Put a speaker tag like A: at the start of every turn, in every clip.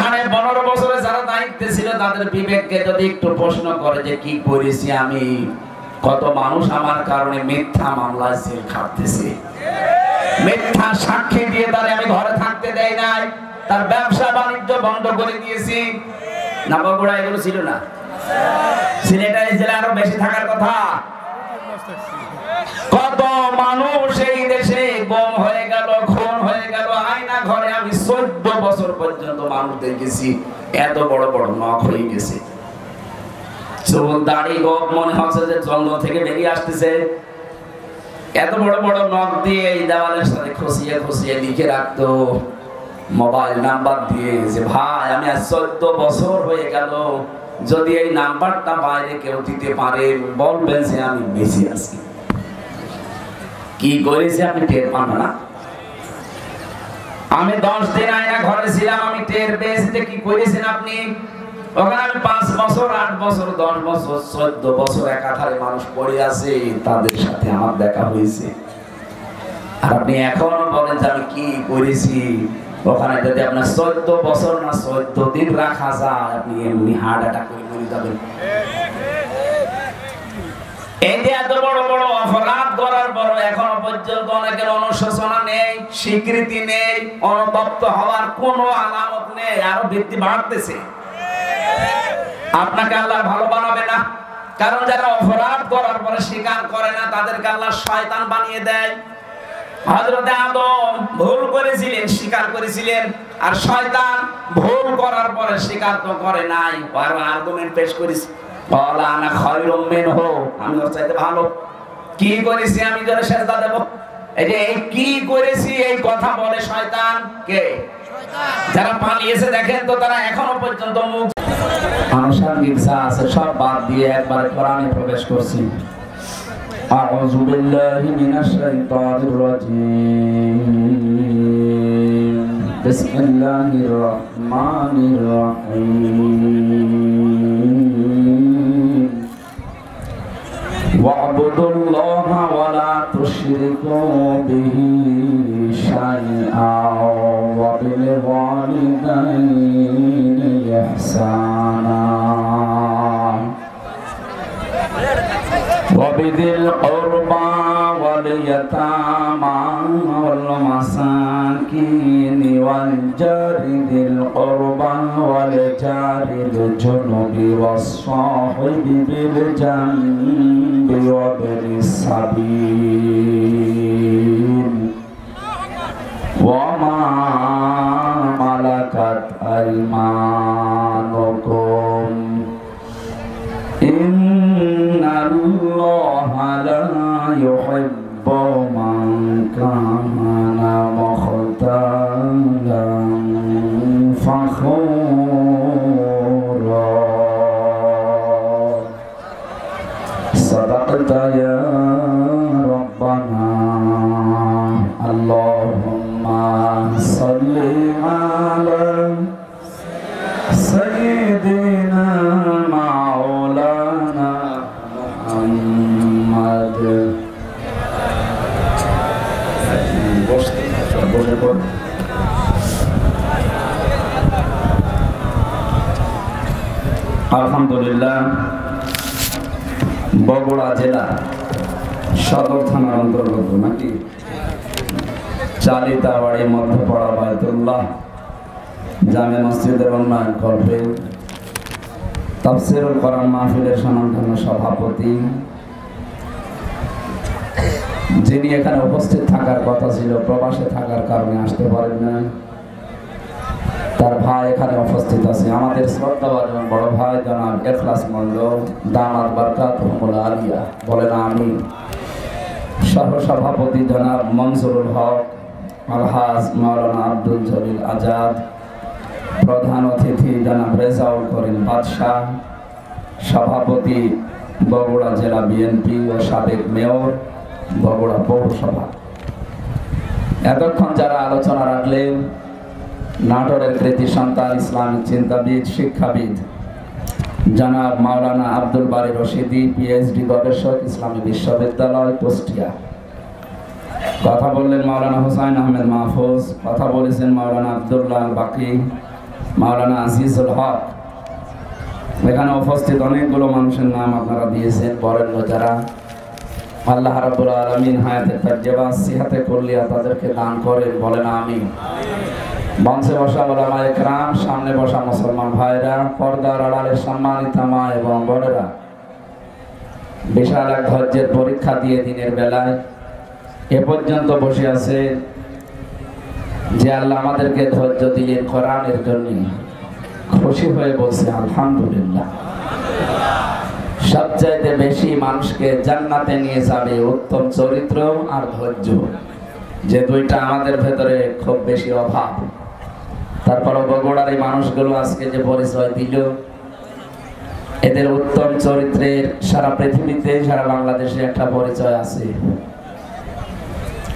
A: 15.5 বছরে যারা দায়িত্বে ছিল তাদের বিবেককে যদি একটু প্রশ্ন করে যে কি করেছি আমি, কত মানুষ আমার কারণে মিথ্যা মামলায় জেল খাটতেছে, মিথ্যা সাক্ষী দিয়ে তারে আমি ঘরে থাকতে দেই নাই, তার ব্যবসা বাণিজ্য বন্ধ করে দিয়েছি। নবগড়া এগুলো ছিল না? সিলেটের জেলা আরো বেশি থাকার কথা। কত মানুষ এই দেশে গম হয়ে গেল, খুন হয়ে গেল। আয়না ঘরে আমি 14 বছর পর্যন্ত মানুষ দেখেছি এত বড় বড় নখ হয়ে গেছে, চুল দাড়ি গোপ মনে হচ্ছে যে জঙ্গল থেকে বেরিয়ে আসতেছে। এত বড় বড় নখ দিয়ে এই দেওয়ালের সাথে খুশিয়ে খুশিয়ে লিখে রাখতো মোবাইল নাম্বার দিয়ে যে ভাই আমি আজ 14 বছর হয়ে গেল, যদি এই নাম্বারটা বাইরে কেউ দিতে পারে বলবেন যে আমি বেঁচে আছি। কি করেছি আপনি টের পান না? আমি 10 দিন আয়না ঘরে ছিলাম, আমি টের পেয়েছি যে কি করেছেন আপনি। ওখানে আমি 5 বছর 8 বছর 10 বছর 14 বছর একাধারে মানুষ পড়ে আছে, তাদের সাথে আমার দেখা হয়েছে। আর আপনি এখনো বলেন যে আমি কি করেছি। ওখানে যদি আপনার 14 বছর না 14 দিন রাখা যায়, আপনি এমনি হার্ট অ্যাটাক করে মরে যাবেন। এই যে এত বড় বড় অপরাধ করার পর এখনো পর্যন্ত অনেকের অনুশোচনা নেই, স্বীকৃতি নেই, অনুতপ্ত হওয়ার কোনো আলামত নেই, আরো বৃদ্ধি বাড়তেছে। আপনাকে আল্লাহ ভালো বানাবে না, কারণ যারা অপরাধ করার পরে স্বীকার করে না তাদেরকে আল্লাহ শয়তান বানিয়ে দেয়। হযরত আদম ভুল করেছিলেন, স্বীকার করেছিলেন, আর শয়তান ভুল করার পরে স্বীকার তো করে নাই, আর আর্গুমেন্ট পেশ করেছে, বলা আনা খায়রুম মিনহু, আমি ওর চাইতে ভালো। কি করেছি আমি যারা সেজদা দেব? এই যে এই কি করেছি এই কথা বলে শয়তান। কে? শয়তান। যারা পালিয়েছে দেখেন তো, তারা এখনো পর্যন্ত মুখ আনুষঙ্গিক যা আছে সব বাদ দিয়ে একবারে কোরআনে প্রবেশ করছি। আউযু বিল্লাহি মিনাশ শাইতানির রাজীম। বিসমিল্লাহির রহমানির রহিম। ওয়া'বুদুল্লাহা ওয়া লা তুশরিকু বিহি শাইআন ওয়া বিল ওয়ালিদাইনি ইহসানা وبذي القربى واليتامى والمساكين والجار ذي القربى والجار الجنب والصاحب بالجنب وابن السبيل وما ملكت أيمانكم إن الله لا يحب من كان مختالا فخورا صدقت يا ربنا اللهم صل على سيدنا مولانا محمد আলহামদুলিল্লাহ বগুড়া জেলা সদর থানার অন্তর্গত নাকি চালিতাবাড়ি মধ্যপাড়া বায়তুল্লাহ জামে মসজিদের উন্নয়ন করবে তাফসীরুল কোরআন মাহফিলের স্বনামধন্য সভাপতি, যিনি এখানে উপস্থিত থাকার কথা ছিল, প্রবাসে থাকার কারণে আসতে পারেন না, তার ভাই এখানে উপস্থিত আছে, আমাদের শ্রদ্ধাভাজন বড় ভাই জনাব ইখলাস মণ্ডল দামাত বারকাতুহুল আলিয়া, বলেন আমিন। সহ-সভাপতি জনাব মনসুরুল হক আলহাজ মাওলানা আব্দুল জলিল আজাদ, প্রধান অতিথি জনাব রেজাউল করিম বাদশাহ, সভাপতি বগুড়া জেলা বিএনপি ও সাবেক মেয়র বগুড়া পৌরসভা। এতক্ষণ যারা আলোচনা রাখলেন, নাটোরের কৃতি সন্তান, ইসলামিক চিন্তাবিদ, শিক্ষাবিদ জনাব মাওলানা আব্দুল বারী রশিদি, পিএইচডি গবেষক, ইসলামী বিশ্ববিদ্যালয় কুষ্টিয়া। কথা বললেন মাওলানা হুসাইন আহমেদ মাহফুজ, কথা বলেছেন মাওলানা আব্দুল্লাহ বাকি, মাওলানা আজিজুল হক। এখানে উপস্থিত অনেকগুলো মানুষের নাম আপনারা দিয়েছেন, বরেণ্য যারা। আল্লাহ রাব্বুল আলামিন হায়াতে তাজ্জেবা সিহাতে কুল্লিয়া তাদেরকে দান করেন, বলেন আমিন। মঞ্চে বসা ওলামায়ে কেরাম, সামনে বসা মুসলমান ভাইরা, পর্দার আড়ালে সম্মানিত মা এবং বোনেরা, বিশাল এক ধৈর্যের পরীক্ষা দিয়ে দিনের বেলায় এ পর্যন্ত বসে আছে যে আল্লাহ আমাদেরকে ধৈর্য দিলেন কোরআনের জন্য, খুশি হয়ে বলছে আলহামদুলিল্লাহ। সবচাইতে বেশি মানুষকে জান্নাতে নিয়ে যাবে উত্তম চরিত্র আর ধৈর্য, যে দুইটা আমাদের ভেতরে খুব বেশি অভাব। তারপর বগুড়ার এই মানুষগুলো আজকে যে পরিচয় দিল, এদের উত্তম চরিত্রের সারা পৃথিবীতে, সারা বাংলাদেশে একটা পরিচয় আছে।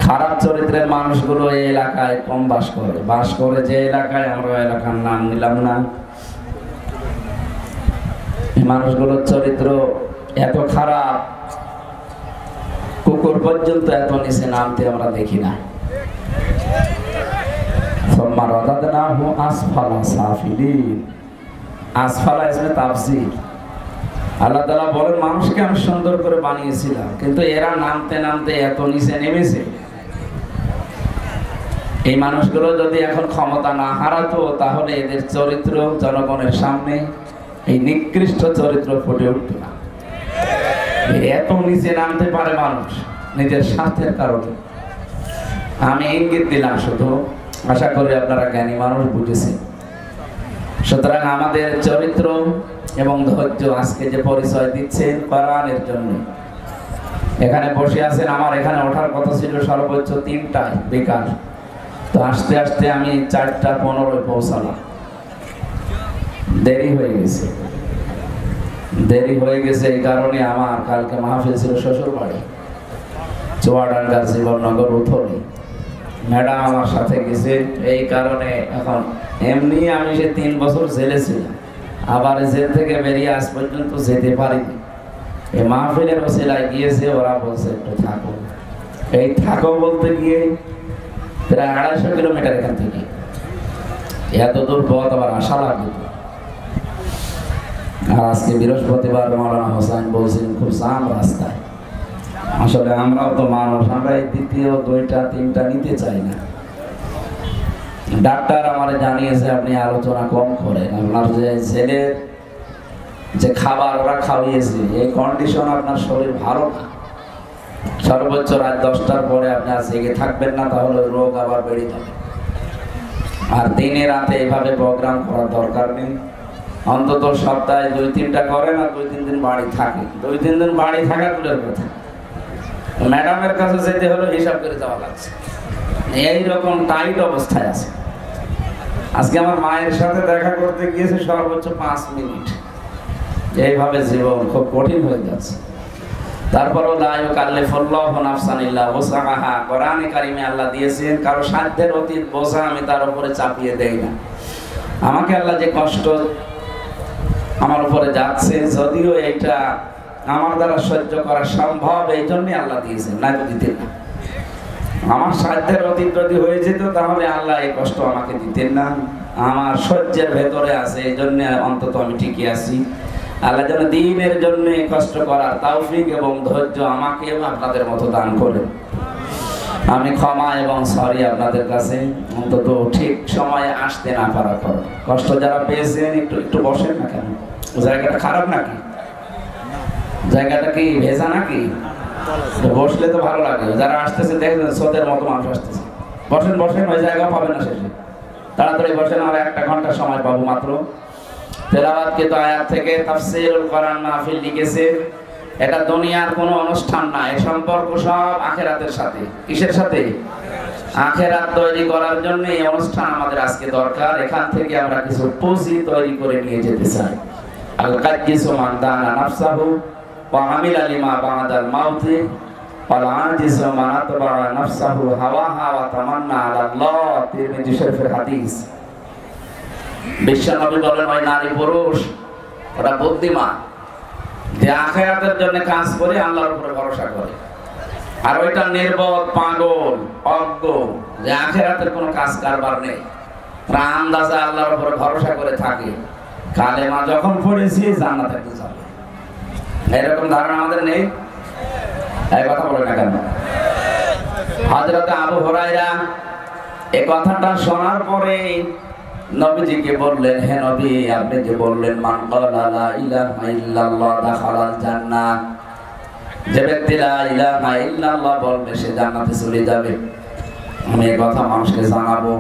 A: খারাপ চরিত্রের মানুষগুলো এই এলাকায় কম বাস করে যে এলাকায়, আমরা এলাকার নাম নিলাম না। মানুষগুলোর চরিত্র এত খারাপ, কুকুর পর্যন্ত এত নিচে নামতে আমরা দেখি না। আল্লাহ তাআলা বলেন, মানুষকে আমি সুন্দর করে বানিয়েছিলাম, কিন্তু এরা নামতে নামতে এত নিচে নেমেছে। এই মানুষগুলো যদি এখন ক্ষমতা না হারাতো, তাহলে এদের চরিত্র জনগণের সামনে এই নিকৃষ্ট চরিত্র ফুটে উঠত না। এত নিচে নামতে পারে মানুষ নিজের স্বার্থের কারণে। আমি ইঙ্গিত দিলাম শুধু, আশা করি আপনারা জ্ঞানী মানুষ বুঝেছেন। সুতরাং আমাদের চরিত্র এবং ধৈর্য আজকে যে পরিচয় দিচ্ছেন কোরআনের জন্য। এখানে বসে আছেন, আমার এখানে ওঠার কথা ছিল সর্বোচ্চ 3টায় বিকাল, তো আস্তে আস্তে আমি 4:15 পৌঁছালাম। দেরি হয়ে গেছে এই কারণে আমার কালকে মাহফিল ছিল শ্বশুর বাড়ি, চুয়াডাঙ্গার জীবননগর উথলি। ম্যাডাম আমার সাথে গেছে, এই কারণে এখন এমনি আমি সে 3 বছর জেলে ছিলাম, আবার জেল থেকে বেরিয়ে আজ পর্যন্ত যেতে পারিনি। এই মাহফিলের ওসিলায় গিয়েছে, ওরা বলছে একটু থাকো। এই থাকো বলতে গিয়ে প্রায় 250 কিলোমিটার এখান থেকে, এত দূর পথ আবার আশা লাগবে। আর আজকে বৃহস্পতিবার, মাওলানা হোসেন বলছেন খুব জাম রাস্তায়। আসলে আমরাও তো মানুষ, আমরা এই দ্বিতীয় 2টা 3টা নিতে চাই না। ডাক্তার আমার জানিয়েছে আপনি আলোচনা কম করেন, আপনার যে ছেলের যে খাবার ওরা খাওয়িয়েছে, এই কন্ডিশন আপনার শরীর ভালো না। সর্বোচ্চ রাত 10টার পরে আপনি আর জেগে থাকবেন না, তাহলে রোগ আবার বেড়ে যাবে। আর দিনে রাতে এইভাবে প্রোগ্রাম করার দরকার নেই। অন্তত সপ্তাহে 2-3টা করেন আর 2-3 দিন বাড়ি থাকে। 2-3 দিন বাড়ি থাকা দূরের কথা, ম্যাডামের কাছে যেতে হলো হিসাব করে যাওয়া লাগছে। এইরকম টাইট অবস্থায় আছে। আজকে আমার মায়ের সাথে দেখা করতে গিয়েছে সর্বোচ্চ 5 মিনিট। এইভাবে জীবন খুব কঠিন হয়ে যাচ্ছে। তারপরও লা ইউকাল্লিফুল্লাহু নাফসান ইল্লা ওয়াসআহা, কোরআনে কারিমে আল্লাহ দিয়েছেন, কারো সাধ্যের অতীত বোঝা আমি তার উপরে চাপিয়ে দেই না। আমাকে আল্লাহ যে কষ্ট আমার উপরে যাচ্ছে, যদিও এটা আমার দ্বারা সহ্য করা সম্ভব, এই জন্যই আল্লাহ দিয়েছেন, না তো দিতেন না। আমার সাধ্যের অতীত যদি হয়ে যেত, তাহলে আল্লাহ এই কষ্ট আমাকে দিতেন না। আমার সহ্যের ভেতরে আছে, এই জন্য অন্তত আমি ঠিকই আছি। আল্লাহ যেন দ্বীনের জন্য কষ্ট করার তৌফিক এবং ধৈর্য আমাকে এবং আপনাদের মতো দান করেন। আমি ক্ষমা এবং সরি আপনাদের কাছে, অন্তত ঠিক সময়ে আসতে না পারা করো। কষ্ট যারা পেয়েছেন একটু বসেন না কেন? জায়গাটা খারাপ নাকি? জায়গাটা কি ভেজা নাকি? বসলে তো ভালো লাগে। যারা আসতেছে দেখবেন সোদের মতো মানুষ আসতেছে। বসেন, ওই জায়গা পাবেন না শেষে। তাড়াতাড়ি বসেন, আর 1 ঘন্টা সময় পাবো মাত্র। তেলাওয়াতকৃত আয়াত থেকে তাফসীরুল কোরআন মাহফিল লিখেছে, এটা দুনিয়ার কোনো অনুষ্ঠান না, এর সম্পর্ক সব আখিরাতের সাথে। কিসের সাথে? আখিরাত তৈরি করার জন্য এই অনুষ্ঠান আমাদের আজকে দরকার। এখান থেকে আমরা কিছু পুঁজি তৈরি করে নিয়ে যেতে চাই। আল কাজ্জিসু মান দানা নাফসাহু ওয়া আমিলা লিমা বা'দাল মাউতি ওয়াল আজিজু মান আতবা নাফসাহু হাওয়াহা ওয়া তামান্না আলাল্লাহ। তিরমিজি শরীফের হাদিস। বিশ্বনবী বলেন, ওই নারী পুরুষ ওরা বুদ্ধিমান যে আখিরাতের জন্য কাজ করে, আল্লাহর উপরে ভরসা করে। আর ওইটা নির্বোধ, পাগল, অজ্ঞ যে আখিরাতের কোনো কাজ কারবার নেই। আন্দাজে আল্লাহর উপরে ভরসা করে থাকে, কালেমা যখন পড়েছি জান্নাতে যাবে, এরকম ধারণা আমাদের নেই। এই কথা বলে না কেন? হযরত আবু হুরায়রা এই কথাটা শোনার পরে নবীজিকে বললেন, হে নবী, আপনি যে বললেন মান ক্বালা লা ইলাহা ইল্লাল্লাহ দাখালাল জান্নাহ, যে ব্যক্তি লা ইলাহা ইল্লাল্লাহ বলবে সে জান্নাতে চলে যাবে, আমি এই কথা মানুষকে জানাবো।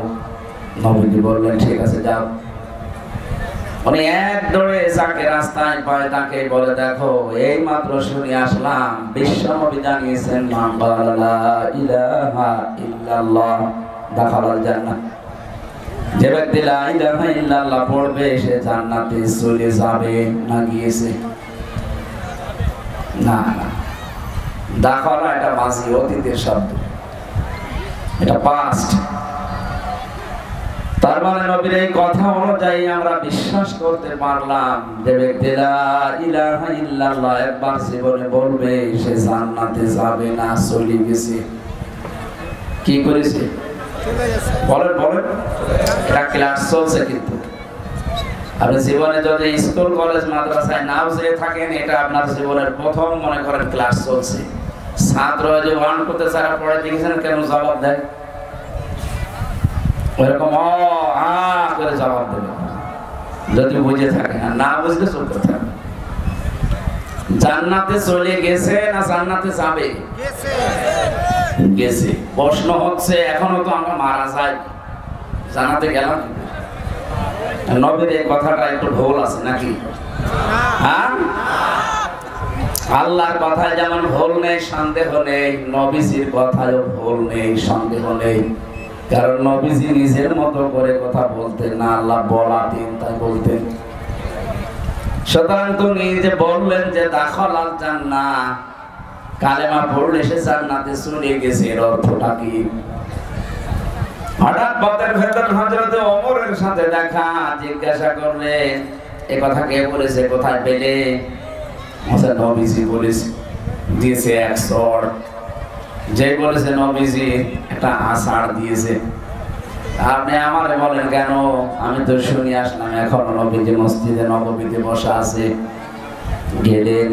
A: নবীজি বললেন ঠিক আছে যাও। উনি এক দৌড়ে যাকে রাস্তায় পায় তাকে বলে, দেখো এই মাত্র শুনে আসলাম বিশ্ব নবী জানিয়েছেন মান ক্বালা লা ইলাহা ইল্লাল্লাহ দাখালাল জান্নাহ, যে ব্যক্তি লা ইলাহা ইল্লাল্লাহ পড়বে সে জান্নাতে চলে যাবে। না গিয়েছে? না না, দাখালা এটা মাঝি অতীতের শব্দ, এটা পাস্ট। তার মানে নবীর এই কথা অনুযায়ী আমরা বিশ্বাস করতে পারলাম যে ব্যক্তি লা ইলাহা ইল্লাল্লাহ একবার জীবনে বলবে সে জান্নাতে যাবে না, চলে গেছে। কি করেছে? বলেন বলেন, এটা ক্লাস চলছে। কিন্তু আপনি জীবনে যদি স্কুল কলেজ মাদ্রাসায় নাও যেয়ে থাকেন, এটা আপনার জীবনের প্রথম মনে করেন ক্লাস চলছে। ছাত্র যে ওয়ান করতে যারা পড়ে দেখেছেন কেন জবাব দেয়, ওইরকম করে জবাব দেবে যদি বুঝে থাকে, না বুঝলে চলতে থাকে। জান্নাতে চলে গেছে না জান্নাতে যাবে? গেছে। প্রশ্ন হচ্ছে এখনো তো আমরা মারা যাই, জান্নাতে গেলাম? নবীর এই কথাটা একটু ভুল আছে নাকি? হ্যাঁ, আল্লাহর কথায় যেমন ভুল নেই সন্দেহ নেই, নবীজির কথায়ও ভুল নেই সন্দেহ নেই। কারণ নবীজি নিজের মতো করে কথা বলতেন না, আল্লাহ বলাতেন তাই বলতেন। সুতরাং তুমি যে বললেন যে দাখালাল জান্নাহ, কালেমা পড়লে সে জান্নাতে চলে গেছে, এর অর্থটা কি? হঠাৎ পথের ভেতর হযরত ওমরের সাথে দেখা, জিজ্ঞাসা করলেন এই কথা কে বলেছে, কোথায় পেলে? নবীজি বলেছে, দিয়েছে এক চড়। যে বলেছে নবীজি একটা আষাঢ় দিয়েছে। আপনি আমারে বলেন কেন? আমি তো শুনি আসলাম এখনো নবীজি মসজিদে নববীতে বসা আছে। গেলেন,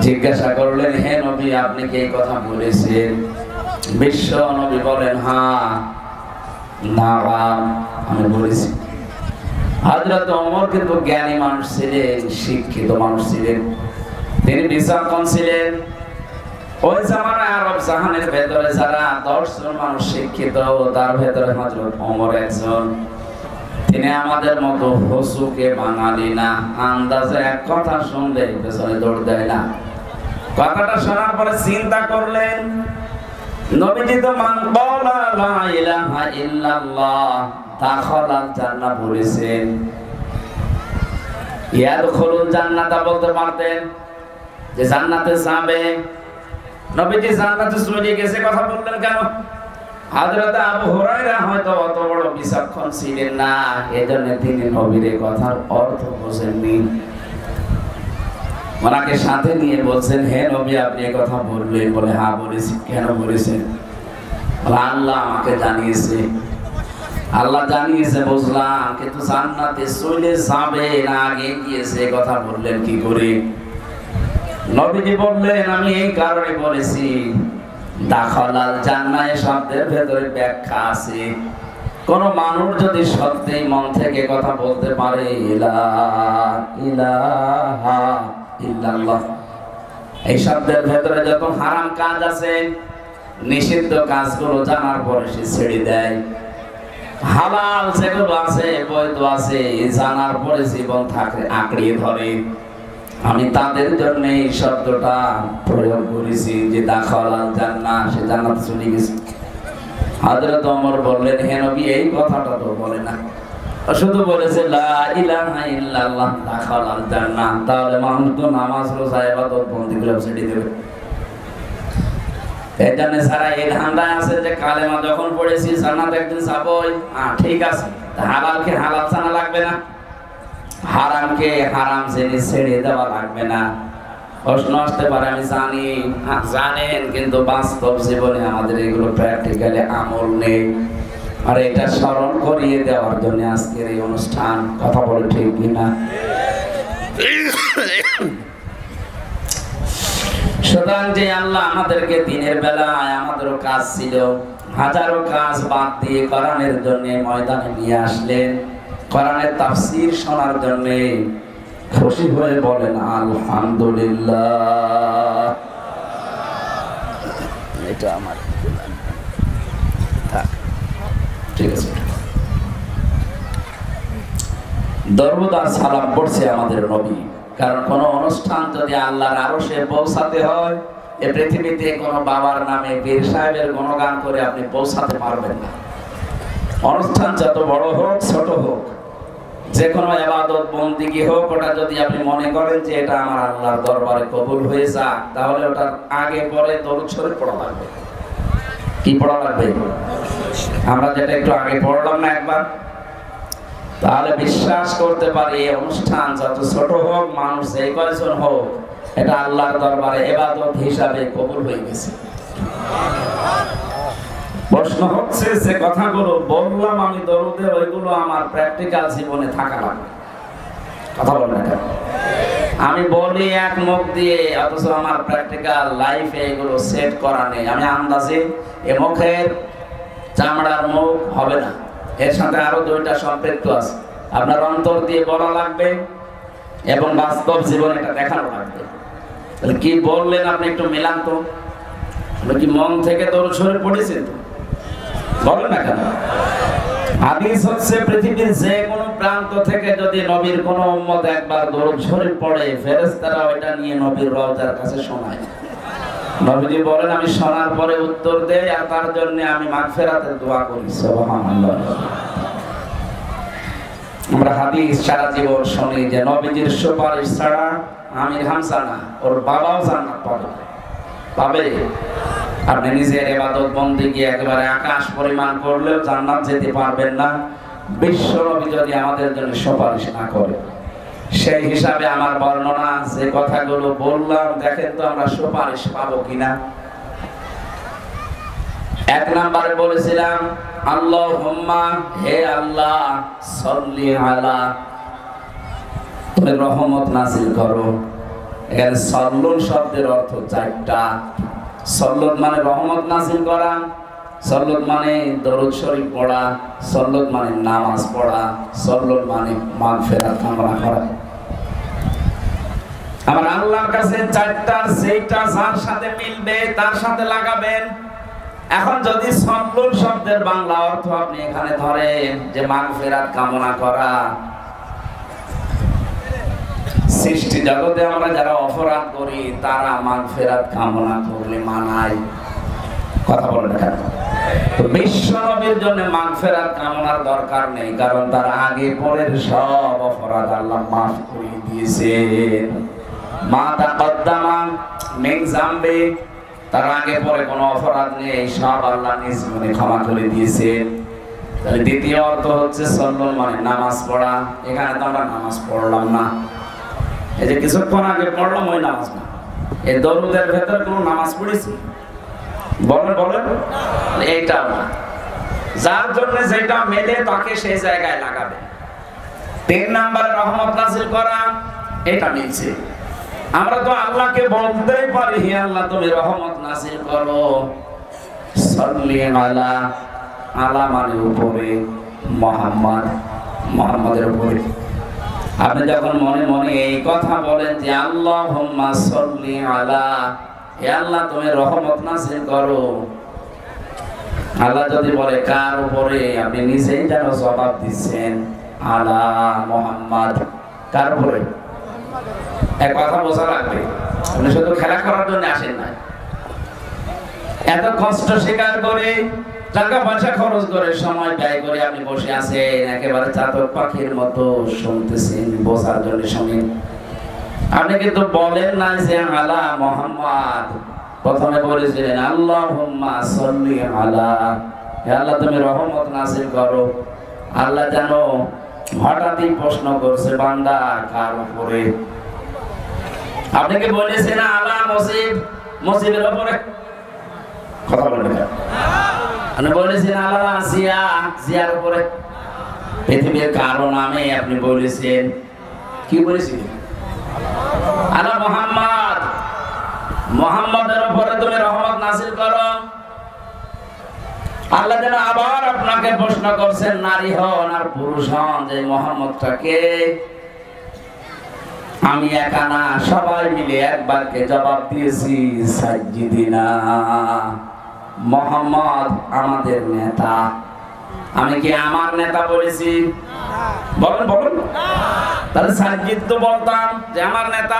A: জিজ্ঞাসা করলেন, হে নবী আপনি কি এই কথা বলেছেন? বিশ্ব নবী বলেন, হ্যাঁ না আমি বলেছি। হযরত ওমর কিন্তু জ্ঞানী মানুষ ছিলেন, শিক্ষিত মানুষ ছিলেন, তিনি বিচক্ষণ ছিলেন। ওই জামানায় আরব জাহানের ভেতরে যারা 10 জন মানুষ শিক্ষিত, তার ভেতরে হযরত ওমর একজন। তিনি আমাদের মতো হসুকে বাঙালি না, আন্দাজে এক কথা শুনলে পেছনে দৌড় দেয় না। কথাটা শোনার পরে চিন্তা করলেন, নবীজি তো মান ক্বালা লা ইলাহা ইল্লাল্লাহ দাখালাল জান্নাহ বলেছেন, ইয়াদখুলুল জান্নাতা বলতে পারতেন যে জান্নাতে যাবে। নবীজি জান্নাতে চলে গেছে কথা বললেন কেন? হযরত আবু হুরায়রা হয়তো অত বড় বিচক্ষণ ছিলেন না, এজন্য তিনি নবীর এই কথার অর্থ বোঝেননি। ওনাকে সাথে নিয়ে বলছেন, হে নবী আপনি এই কথা বললেন? বলে হ্যাঁ বলেছি। কেন বলেছেন? আল্লাহ আমাকে জানিয়েছে। আল্লাহ জানিয়েছে বুঝলাম, কিন্তু জান্নাতে চলে যাবে না আগে গিয়েছে কথা বললেন কি করে? নবীজি বললেন, আমি এই কারণে বলেছি, দাখালাল জান্নাহ শব্দের ভেতরে ব্যাখ্যা আছে। কোন মানুষ যদি সত্যি মন থেকে কথা বলতে পারে লা ইলাহা ইল্লাল্লাহ, এই শব্দের ভেতরে যত হারাম কাজ আছে, নিষিদ্ধ কাজগুলো জানার পরে সে ছেড়ে দেয়। হালাল যেগুলো আছে, বৈধ আছে, জানার পরে জীবন থাকে আঁকড়িয়ে ধরে। আমি তাদের জন্য এই শব্দটা প্রয়োগ করেছি যে দাখালাল জান্নাহ, সে জান্নাতে চলে গেছে। হযরত ওমর বললেন, হে নবী এই কথাটা তো বলে না, শুধু বলেছে লা ইলাহা ইল্লাল্লাহ দাখালাল জান্নাহ। তাহলে মানুষ তো নামাজ রোজা ইবাদত বন্দেগীগুলো ছেড়ে দেবে। এই জন্য যারা এই ধান্দায় আছে যে কালেমা যখন পড়েছি জান্নাতে একদিন যাবই, ঠিক আছে, হালালকে হালাল জানা লাগবে না, হারামকে হারাম জেনে ছেড়ে দেওয়া লাগবে না। প্রশ্ন আসতে পারে, আমি জানি, জানেন, কিন্তু বাস্তব জীবনে আমাদের এগুলো প্র্যাকটিক্যালি আমল নেই। আর এটা স্মরণ করিয়ে দেওয়ার জন্য আজকের এই অনুষ্ঠান। কথা বলে ঠিক কিনা? সুতরাং যে আল্লাহ আমাদেরকে দিনের বেলায় আমাদেরও কাজ ছিল, হাজারো কাজ বাদ দিয়ে কোরআনের জন্য ময়দানে নিয়ে আসলেন, কোরআনের তাফসীর শোনার জন্য। খুশি হয়ে বলেন আলহামদুলিল্লাহ। এটা আমার ঠিক আছে। দরুদ আর সালাম পড়ছে আমাদের নবী। কারণ কোন অনুষ্ঠান যদি আল্লাহর আরশে পৌঁছাতে হয়, এই পৃথিবীতে কোন বাবার নামে পীর সাহেবের গুণগান করে আপনি পৌঁছাতে পারবেন না। অনুষ্ঠান যত বড় হোক ছোট হোক, যে কোনো ইবাদত বন্দেগী হোক, ওটা যদি আপনি মনে করেন যে এটা আমার আল্লাহর দরবারে কবুল হয়ে যাক, তাহলে ওটার আগে পরে দরুদ শরীফ পড়া লাগবে। কি পড়া লাগবে? আমরা যেটা একটু আগে পড়লাম না একবার, তাহলে বিশ্বাস করতে পারি এই অনুষ্ঠান যত ছোট হোক, মানুষ এই কয়জন হোক, এটা আল্লাহর দরবারে ইবাদত হিসাবে কবুল হয়ে গেছে। প্রশ্ন হচ্ছে যে কথাগুলো বললাম আমি দরুদে, ওইগুলো আমার প্র্যাকটিক্যাল জীবনে থাকা লাগবে। কথা বলেন না, আমি বলি এক মুখ দিয়ে, অথচ আমার প্র্যাকটিক্যাল লাইফে এগুলো সেট করা নেই। আমি আন্দাজে এ মুখের চামড়ার মুখ হবে না, এর সাথে আরো দুইটা সম্পৃক্ত আছে। আপনার অন্তর দিয়ে বলা লাগবে এবং বাস্তব জীবনে এটা দেখানো লাগবে। তাহলে কি বললেন আপনি একটু মেলান তো, কি মন থেকে দরুদ শরীফ পড়েছেন তো? বলেন না কেন? হাদিস হচ্ছে পৃথিবীর যে কোনো প্রান্ত থেকে যদি নবীর কোন উম্মত একবার দরুদ শরীফ পড়ে, ফেরেশতারা ওইটা নিয়ে নবীর রওজার কাছে শোনায়। নবীজি বলেন আমি শোনার পরে উত্তর দেই আর তার জন্য আমি মাগফিরাতের দোয়া করি। সুবহানাল্লাহ। আমরা হাদিস সারা জীবন শুনি যে নবীজির সুপারিশ ছাড়া আমির হামজা না, ওর বাবাও জান্নাত পাবে। আপনি নিজের ইবাদত বন্দেগী একেবারে আকাশ পরিমাণ করলেও জান্নাত যেতে পারবেন না বিশ্ব নবী যদি আমাদের জন্য সুপারিশ না করে। সেই হিসাবে আমার বর্ণনা যে কথাগুলো বললাম, দেখেন তো আমরা সুপারিশ পাবো কিনা। এক নম্বরে বলেছিলাম আল্লাহুম্মা, হে আল্লাহ, সাল্লি আলা, তুমি রহমত নাযিল করো। এখানে সাল্লুন শব্দের অর্থ চারটা। সাল্লুত মানে রহমত নাযিল করা, সাল্লুত মানে দরুদ শরীফ পড়া, সাল্লুত মানে নামাজ পড়া, সাল্লুত মানে মাগফিরাত কামনা করা। আমার আল্লাহর কাছে চারটা, যেটা যার সাথে মিলবে তার সাথে লাগাবেন। এখন যদি সাল্লুন শব্দের বাংলা অর্থ আপনি এখানে ধরেন যে মাগফিরাত কামনা করা, সৃষ্টি জগতে আমরা যারা অপরাধ করি তারা মাগফিরাত কামনা করলে মানায়। কথা বলেন কেন? বিশ্ব নবীর জন্য মাগফিরাত কামনার দরকার নেই, কারণ তার আগে পরের সব অপরাধ আল্লাহ মাফ করে দিয়েছেন। মা তাকদ্দামা মিন যামবি, তার আগে পরে কোনো অপরাধ নেই, সব আল্লাহ নিজ গুণে ক্ষমা করে দিয়েছেন। তাহলে দ্বিতীয় অর্থ হচ্ছে সাল্লুন মানে নামাজ পড়া। এখানে তো আমরা নামাজ পড়লাম না, এই যে কিছুক্ষণ আগে পড়লাম ওই নামাজ না। এই দরুদের ভেতর কোনো নামাজ পড়েছি? বলেন বলেন, এইটা না। যার জন্য যেটা মেলে তাকে সেই জায়গায় লাগাবে। 3 নম্বরে রহমত নাযিল করা, এটা মিলছে। আমরা তো আল্লাহকে বলতেই পারি হে আল্লাহ তুমি রহমত নাযিল করো। সাল্লি আলা, আলা মানে উপরে, মুহাম্মদ, মুহাম্মাদের উপরে। আপনি যখন মনে মনে এই কথা বলেন যে আল্লাহুম্মা সাল্লি আলা, হে আল্লাহ তুমি রহমত নাযিল করো, আল্লাহ যদি বলে কার উপরে, আপনি নিজেই যেন জবাব দিচ্ছেন আলা মুহাম্মদ, কার উপরে। এক কথা বোঝা লাগবে, আপনি শুধু খেলা করার জন্য আসেন না। এত কষ্ট স্বীকার করে, টাকা পয়সা খরচ করে, সময় ব্যয় করে আপনি বসে আছেন, একেবারে চাতক পাখির মতো শুনতেছেন, বোঝার জন্য শুনেন। আপনি কিন্তু বলেন না যে আলা মুহাম্মদ, প্রথমে বলেছিলেন আল্লাহুম্মা সাল্লি আলা, হে আল্লাহ তুমি রহমত নাযিল করো। আল্লাহ জানো হঠাৎই প্রশ্ন করছে বান্দা কার উপরে। আপনি কি বলেছেন আলা মুসিব, মুসিবের উপরে? কথা বলেন না। আপনি বলেছেন আল্লাহ জিয়া, জিয়ার উপরে পৃথিবীর কারো নামে আপনি বলেছেন। কি বলেছিলেন? আল্লাহ মুহাম্মদ, মুহাম্মদের উপরে তুমি রহমত নাযিল করো। আল্লাহ যেন আবার আপনাকে প্রশ্ন করছেন, নারী হন আর পুরুষ হন, যে মুহাম্মদটাকে আমি একা না, সবাই মিলে একবারকে জবাব দিয়েছি, সাজ্জিদিনা, মুহাম্মদ আমাদের নেতা। আমি কি আমার নেতা বলেছি? বলেন বলেন। তাহলে সাজ্জিদ তো বলতাম যে আমার নেতা।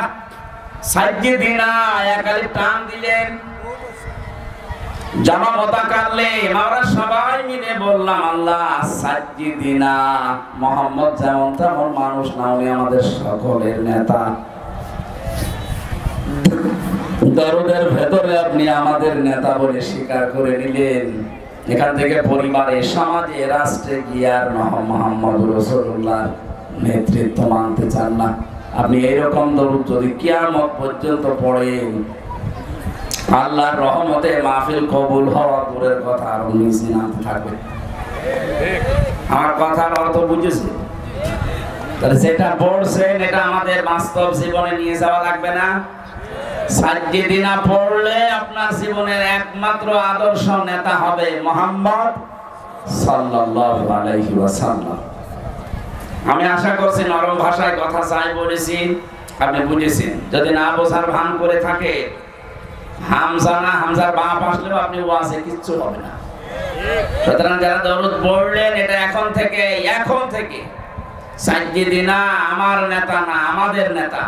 A: সাজ্জিদিনা একালি টান দিলেন, জামামতা কাটলে আমরা সবাই মিলে বললাম আল্লাহ সাজ্জিদিনা, মুহাম্মদ যেমন তেমন মানুষ না, উনি আমাদের সকলের নেতা। দরদের ভেতরে আপনি আমাদের নেতা বলে স্বীকার করে নিলেন। এখান থেকে পরিবারে, সমাজে, রাষ্ট্রে গিয়ে আর মুহাম্মদ রাসূলুল্লাহর নেতৃত্ব মানতে চান না। আপনি এইরকম দরুদ যদি কিয়ামত পর্যন্ত পড়েন, আল্লাহর রহমতে মাহফিল কবুল হওয়া দূরের কথা, আরো নিচে নামতে থাকবে। আমার কথার অর্থ বুঝেছে? তাহলে যেটা পড়ছেন এটা আমাদের বাস্তব জীবনে নিয়ে যাওয়া লাগবে না? সাজ্জিদিনা পড়লে আপনার জীবনের একমাত্র আদর্শ নেতা হবে মুহাম্মদ সাল্লাল্লাহু আলাইহি ওয়াসাল্লাম। আমি আশা করছি নরম ভাষায় কথা চাই বলেছি, আপনি বুঝেছেন। যদি না বোঝার ভান করে থাকে, হামজা না হামজার বাপ আসলেও আপনি ওয়াজে কিচ্ছু হবে না। সুতরাং যারা দরুদ পড়লেন, এটা এখন থেকে সাজ্জিদিনা আমার নেতা না, আমাদের নেতা।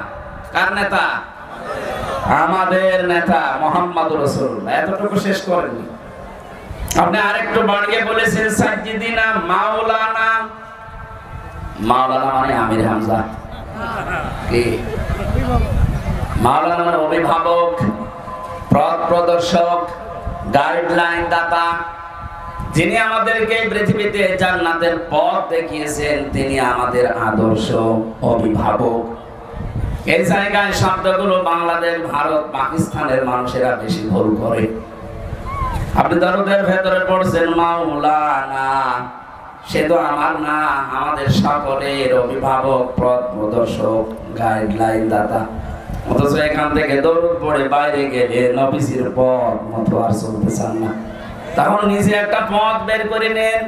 A: কার নেতা? আমাদের নেতা মুহাম্মদুর রাসূলুল্লাহ। এতটুকু শেষ করেননি আপনি, আরেকটু বাড়িয়ে বলেছেন সাজ্জিদিনা মাওলানা। মাওলানা মানে আমির হামজা। কি মাওলানা মানে? অভিভাবক, পথ প্রদর্শক, গাইডলাইন দাতা, যিনি আমাদেরকে পৃথিবীতে জান্নাতের পথ দেখিয়েছেন, তিনি আমাদের আদর্শ অভিভাবক। এই জায়গায় শব্দগুলো বাংলাদেশ, ভারত, পাকিস্তানের মানুষেরা বেশি ভুল করে। আপনি দরদের ভেতরে পড়ছেন মাওলানা, সে তো আমার না, আমাদের সকলের অভিভাবক, পথ প্রদর্শক, গাইডলাইন দাতা। অথচ এখান থেকে দরুদ পড়ে বাইরে গেলে নবীজির পথ মতো আর চলতে চান না। তখন নিজে একটা পথ বের করে নেন।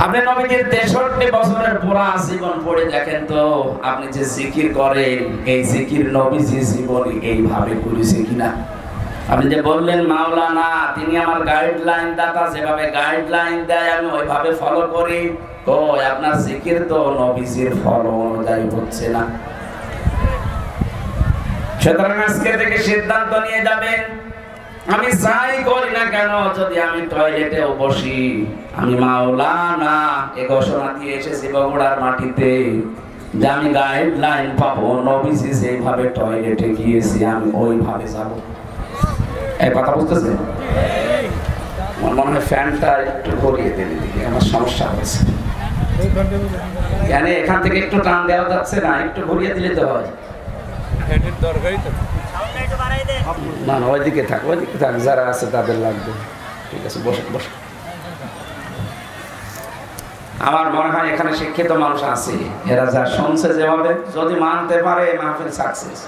A: আপনি নবীজির 63 বছরের পুরা জীবন পড়ে দেখেন তো, আপনি যে জিকির করেন, এই জিকির নবীজি জীবনে এইভাবে করেছে কিনা। আপনি যে বললেন মাওলানা, তিনি আমার গাইডলাইন দাতা, যেভাবে গাইডলাইন দেয় আমি ওইভাবে ফলো করি। কই আপনার জিকির তো নবীজির ফলো অনুযায়ী হচ্ছে না। সুতরাং আজকে থেকে সিদ্ধান্ত নিয়ে যাবেন, আমি যাই করি না কেন, যদি আমি টয়লেটেও বসি, আমি মাওলানা এ ঘোষণা দিয়ে এসেছি বগুড়ার মাটিতে, যে আমি গাইডলাইন পাবো, নবীজি যেভাবে টয়লেটে গিয়েছি আমি ওইভাবে যাব। এই কথা বুঝতেছেন? আমার মনে হয় ফ্যানটা একটু ঘুরিয়ে দিলে, আমার সমস্যা হচ্ছে। এখান থেকে একটু টান দেওয়া যাচ্ছে না, একটু ঘুরিয়ে দিলে তো হয়। না না, ওইদিকে থাক, যারা আছে তাদের লাগবে। ঠিক আছে, বসে বসে। আমার মনে হয় এখানে শিক্ষিত মানুষ আছে, এরা যা শুনছে যেভাবে যদি মানতে পারে মাহফিল সাকসেস।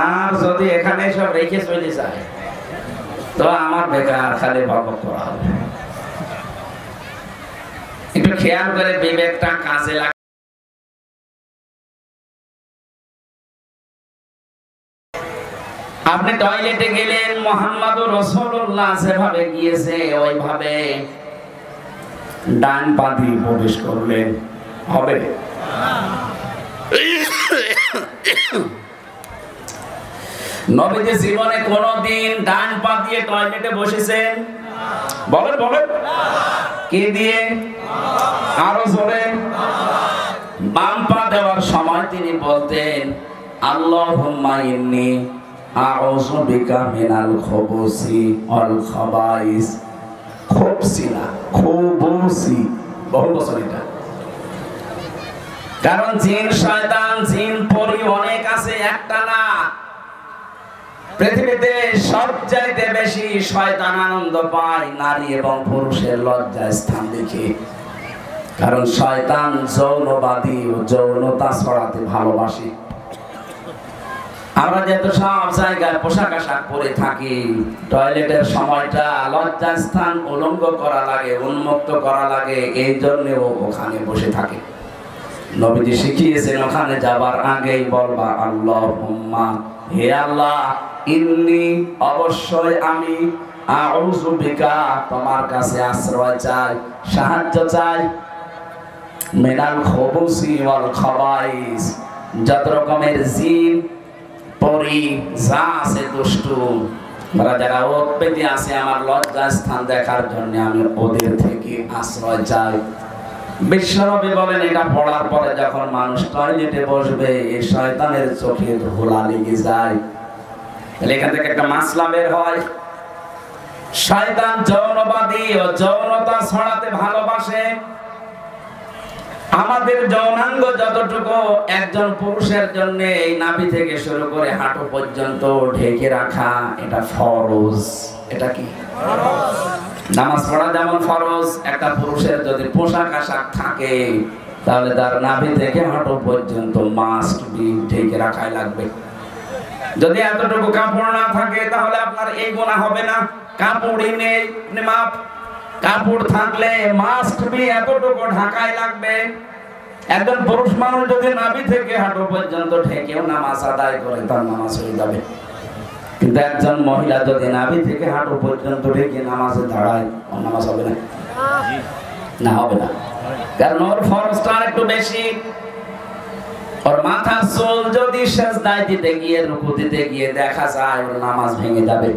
A: আর যদি এখানে সব রেখে চলে যায় তো আমার বেকার খালি বকবক করা হবে। একটু খেয়াল করে বিবেকটা কাজে লাগে। আপনি টয়লেটে গেলেন, মুহাম্মদুর রাসূলুল্লাহ যেভাবে গিয়েছে ওইভাবে ডান পা দিয়ে প্রবেশ করলেন, হবে? নবীজি জীবনে কোনদিন ডান পা দিয়ে টয়লেটে বসেছেন? বলেন বলেন। কি দিয়ে? আরো জোরে। বাম পা দেওয়ার সময় তিনি বলতেন আল্লাহুম্মা ইন্নী আউযু বিকা মিনাল খুবুসি ওয়াল খাবাইস। খুবসি না, খুবুসি। বহু বছর এটা, কারণ জিন শয়তান, জিন পরি অনেক আছে, একটা না। পৃথিবীতে সবচাইতে বেশি শয়তান আনন্দ পায় নারী এবং পুরুষের লজ্জা স্থান দেখে। কারণ শয়তান যৌনবাদী ও যৌনতা ছড়াতে ভালোবাসে। আমরা যেহেতু সব জায়গায় পোশাক আশাক পরে থাকি, টয়লেটের সময়টা লজ্জা স্থান উলঙ্গ করা লাগে, উন্মুক্ত করা লাগে, এই জন্যও ওখানে বসে থাকে। নবীজি শিখিয়েছেন ওখানে যাবার আগেই বলবা আল্লাহুম্মা, হে আল্লাহ, ইন্নী, অবশ্যই আমি, আউযু বিকা, তোমার কাছে আশ্রয় চাই, সাহায্য চাই, মিনাল খুবুসি ওয়াল খাবাইস, যত রকমের জিন পরি যা আছে দুষ্টু, ওরা যারা উৎপত্তি আছে আমার লজ্জা স্থান দেখার জন্য আমি ওদের থেকে আশ্রয় চাই। বিশ্বনবী বলেন এটা পড়ার পরে যখন মানুষ টয়লেটে বসবে এই শয়তানের চোখে ধুলা লেগে যায়। তাহলে এখান থেকে একটা মাসলা বের হয়, শয়তান যৌনবাদী ও যৌনতা ছড়াতে ভালোবাসে। আমাদের যৌনাঙ্গ যতটুকু একজন পুরুষের জন্য এই নাভি থেকে শুরু করে হাঁটু পর্যন্ত ঢেকে রাখা এটা ফরজ। এটা কি ফরজ? নামাজ পড়া যেমন ফরজ, একটা পুরুষের যদি পোশাক আশাক থাকে তাহলে তার নাভি থেকে হাঁটু পর্যন্ত মাস্ট বি ঢেকে রাখাই লাগবে। যদি এতটুকু কাপড় না থাকে তাহলে আপনার এই গুনাহ হবে না। কাপড়ই নেই, মাপ, কাপড় থাকলে মাস্ট বি এতটুকু ঢাকাই লাগবে। একজন পুরুষ মানুষ যদি নাভি থেকে হাঁটু পর্যন্ত ঢেকেও নামাজ আদায় করে তার নামাজ হয়ে যাবে। কিন্তু একজন মহিলা যদি নাভি থেকে হাঁটু পর্যন্ত ঢেকে নামাজে দাঁড়ায়, ওর নামাজ হবে না? না, হবে না। কারণ ওর ফরজটা একটু বেশি। ওর মাথার চুল যদি সেজদায় দিতে গিয়ে, রুকু দিতে গিয়ে দেখা যায় ওর নামাজ ভেঙে যাবে।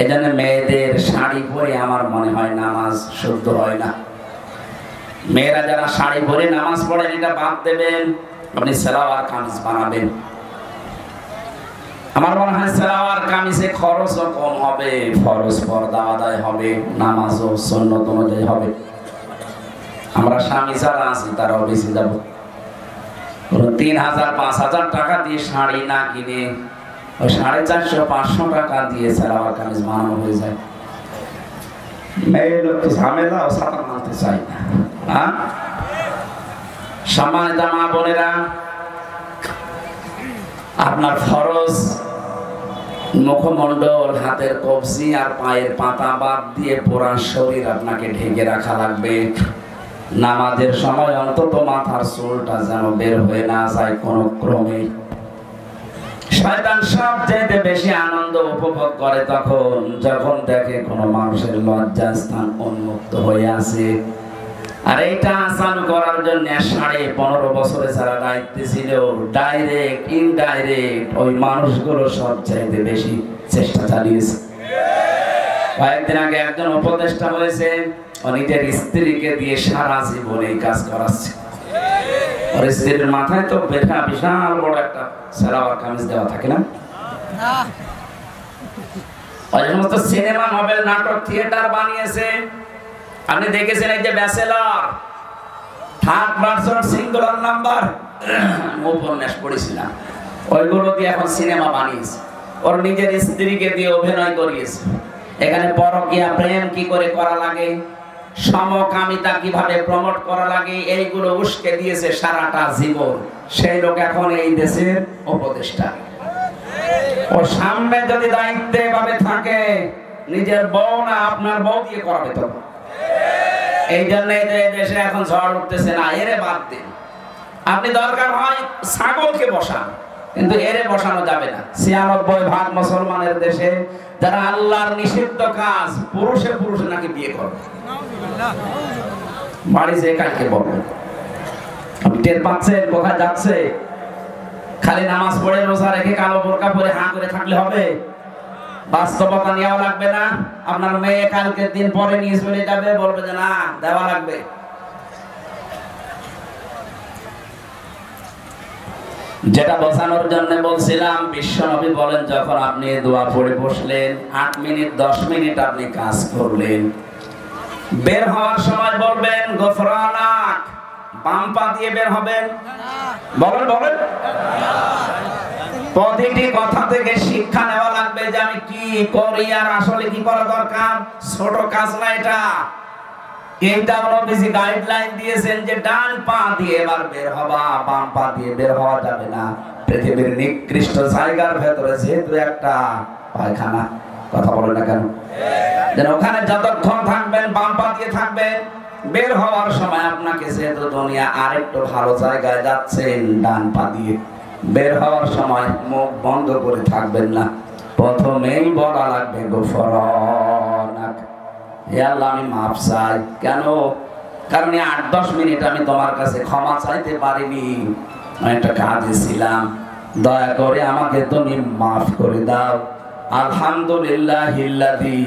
A: এজন্য মেয়েদের শাড়ি পরে আমার মনে হয় নামাজ শুদ্ধ হয় না। মেয়েরা যারা শাড়ি পরে নামাজ পড়েন এটা বাদ দেবেন, আপনি সালোয়ার কামিজ বানাবেন। আমার মনে হয় সালোয়ার কামিজে খরচও কম হবে, ফরজ পর্দা আদায় হবে, নামাজও সুন্নত অনুযায়ী হবে। আমরা স্বামী যারা আছি তারাও বেশি যাব। ৩,০০০-৫,০০০ টাকা দিয়ে শাড়ি না কিনে ওই 450-500 টাকা দিয়ে সালোয়ার কামিজ বানানো হয়ে যায়। মেয়ে লোক তো ঝামেলা ও সাঁতার মানতে চাই না। সম্মানিত মা বোনেরা, আপনার ফরজ মুখমণ্ডল, হাতের কবজি আর পায়ের পাতা বাদ দিয়ে পুরা শরীর আপনাকে ঢেকে রাখা লাগবে। নামাজের সময় অন্তত মাথার চুলটা যেন বের হয়ে না যায় কোনো ক্রমে। শয়তান সবচেয়ে বেশি আনন্দ উপভোগ করে তখন যখন দেখে কোনো মানুষের লজ্জা স্থান উন্মুক্ত হয়ে আছে। আর এটা চালু করার জন্য 15.5 বছরে যারা দায়িত্বে ছিল, ডাইরেক্ট ইনডাইরেক্ট ওই মানুষগুলো সবচাইতে বেশি চেষ্টা চালিয়েছে। কয়েকদিন আগে একজন উপদেষ্টা হয়েছে, ও নিজের স্ত্রীকে দিয়ে সারা জীবন এই কাজ করাচ্ছে। ওর স্ত্রীর মাথায় তো বিশাল বড় একটা সালোয়ার কামিজ দেওয়া থাকে না? ওই সমস্ত সিনেমা, নোবেল, নাটক, থিয়েটার বানিয়েছে। আপনি দেখেছেন এই যে bachelor, third person singular number, উপন্যাস পড়েছিলাম, ওইগুলো দিয়ে এখন সিনেমা বানিয়েছে। ওর নিজের স্ত্রীকে দিয়ে অভিনয় করিয়েছে। এখানে পরকীয়া প্রেম কি করে করা লাগে, সমকামিতা কিভাবে প্রমোট করা লাগে, এইগুলো উস্কে দিয়েছে সারাটা জীবন। সেই লোক এখন এই দেশের উপদেষ্টা। ও সামনে যদি দায়িত্বে ভাবে থাকে, নিজের বউ না আপনার বউ দিয়ে করাবে তখন। এই জন্য দেশে এখন ঝড় উঠতেছে না, এরে বাদ দিন। আপনি দরকার হয় ছাগলকে বসান, কিন্তু এরে বসানো যাবে না। 96% মুসলমানের দেশে যারা আল্লাহর নিষিদ্ধ কাজ পুরুষে নাকি বিয়ে করবে। বাড়ি যে কালকে বলবেন, আপনি টের পাচ্ছেন কোথায় যাচ্ছে? খালি নামাজ পড়ে রোজা রেখে কালো বোরকা পরে হাঁ করে থাকলে হবে? বাস্তবতা নেওয়া লাগবে না? আপনার মেয়ে কালকে দিন পরে নিয়ে চলে যাবে, বলবে যে না দেওয়া লাগবে। যেটা বোঝানোর জন্য বলছিলাম, বিশ্বনবী বলেন যখন আপনি দোয়া পড়ে বসলেন 8 মিনিট 10 মিনিট আপনি কাজ করলেন, বের হওয়ার সময় বলবেন গফরানাক, বাম পা দিয়ে বের হবেন। বলেন প্রতিটি কথা থেকে শিক্ষা নেওয়া লাগবে যে আমি কি করি আর আসলে কি করা দরকার। ছোট কাজ না এটা। এইটা নবীজি গাইডলাইন দিয়েছেন যে ডান পা দিয়ে এবার বের হবা, বাম পা দিয়ে বের হওয়া যাবে না। পৃথিবীর নিকৃষ্ট জায়গার ভেতরে যেহেতু একটা পায়খানা, কথা বলে না কেন, যেন ওখানে যতক্ষণ থাকবেন বাম পা দিয়ে থাকবেন। বের হওয়ার সময় আপনাকে যেহেতু দুনিয়া আরেকটু ভালো জায়গায় যাচ্ছেন, ডান পা দিয়ে বের হওয়ার সময় মুখ বন্ধ করে থাকবেন না। প্রথমেই বলা লাগবে গোফরানাক, হে আল্লাহ আমি মাফ চাই। কেন? কারণ 8-10 মিনিট আমি তোমার কাছে ক্ষমা চাইতে পারিনি, আমি একটা কাজে ছিলাম, দয়া করে আমাকে তুমি মাফ করে দাও। আলহামদুলিল্লাহিল্লাযী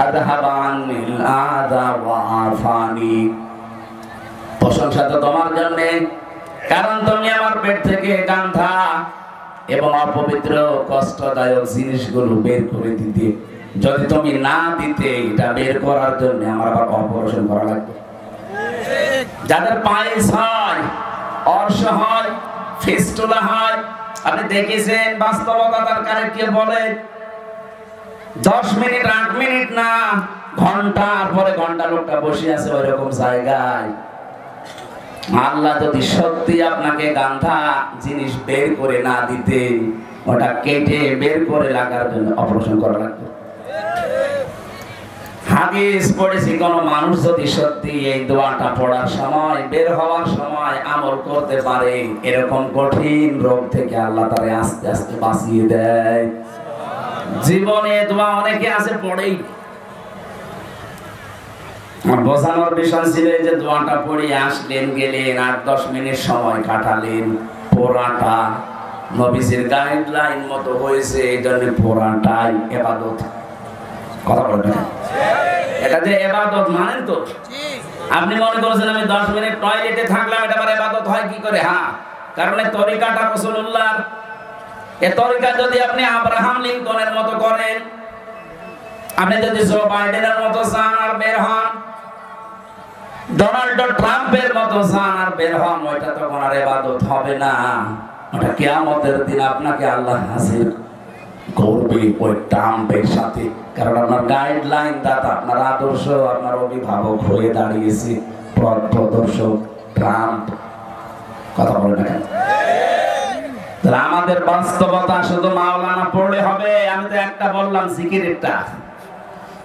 A: আযহাবা আন্নিল আযা ওয়া আফানি, প্রশংসা তো তোমার জন্য, কারণ তুমি আমার পেট থেকে গান্ধা এবং অপবিত্র কষ্টদায়ক জিনিসগুলো বের করে দিতে। যদি তুমি না দিতে, এটা বের করার জন্য আমার আবার অপারেশন করা লাগবে। যাদের পাইলস হয়, অর্শ হয়, ফিস্টুলা হয়, আপনি দেখেছেন বাস্তবতা তার কারেক্টকে বলে 10 মিনিট 8 মিনিট না, ঘন্টার পরে ঘন্টা লোকটা বসে আছে ওইরকম জায়গায়। আল্লাহ যদি সত্যি আপনাকে গান্ধা জিনিস বের করে না দিতে, ওটা কেটে বের করে লাগার জন্য অপারেশন করা লাগবে। হাদিস পড়েছি, কোন মানুষ যদি সত্যি এই দোয়াটা পড়ার সময়, বের হওয়ার সময় আমল করতে পারে, এরকম কঠিন রোগ থেকে আল্লাহ তারে আস্তে আস্তে বাঁচিয়ে দেয়। জীবনে দোয়া অনেকে আছে পড়েই, আমার বোঝানোর বিষয় ছিল যে দোয়াটা পড়ে আসলেন, গেলেন, 8-10 মিনিট সময় কাটালেন, পোড়াটা নবীজির গাইডলাইন মতো হয়েছে, এই জন্য পোড়াটাই ইবাদত। কথা বলেন, এটা যে ইবাদত মানেন তো? আপনি মনে করছেন আমি 10 মিনিট টয়লেটে থাকলাম, এটা আমার ইবাদত হয় কি করে? হ্যাঁ, কারণ এই তরিকাটা রাসূলুল্লাহর। এই তরিকা যদি আপনি আব্রাহাম লিঙ্কনের মতো করেন, আপনি যদি জো বাইডেনের মতো চান আর বের হন, ডোনাল্ড ট্রাম্পের মতো চান আর বের হন, ওইটা তো কোনো ইবাদত হবে না। ওটা কিয়ামতের দিন আপনাকে আল্লাহ হাজির করবে ওই ট্রাম্পের সাথে, কারণ আপনার গাইডলাইন দাতা, আপনার আদর্শ, আপনার অভিভাবক হয়ে দাঁড়িয়েছে পথ প্রদর্শক ট্রাম্প। কথা বলে না কেন? তাহলে আমাদের বাস্তবতা শুধু মাওলানা পড়লে হবে? আমি তো একটা বললাম জিকিরেরটা।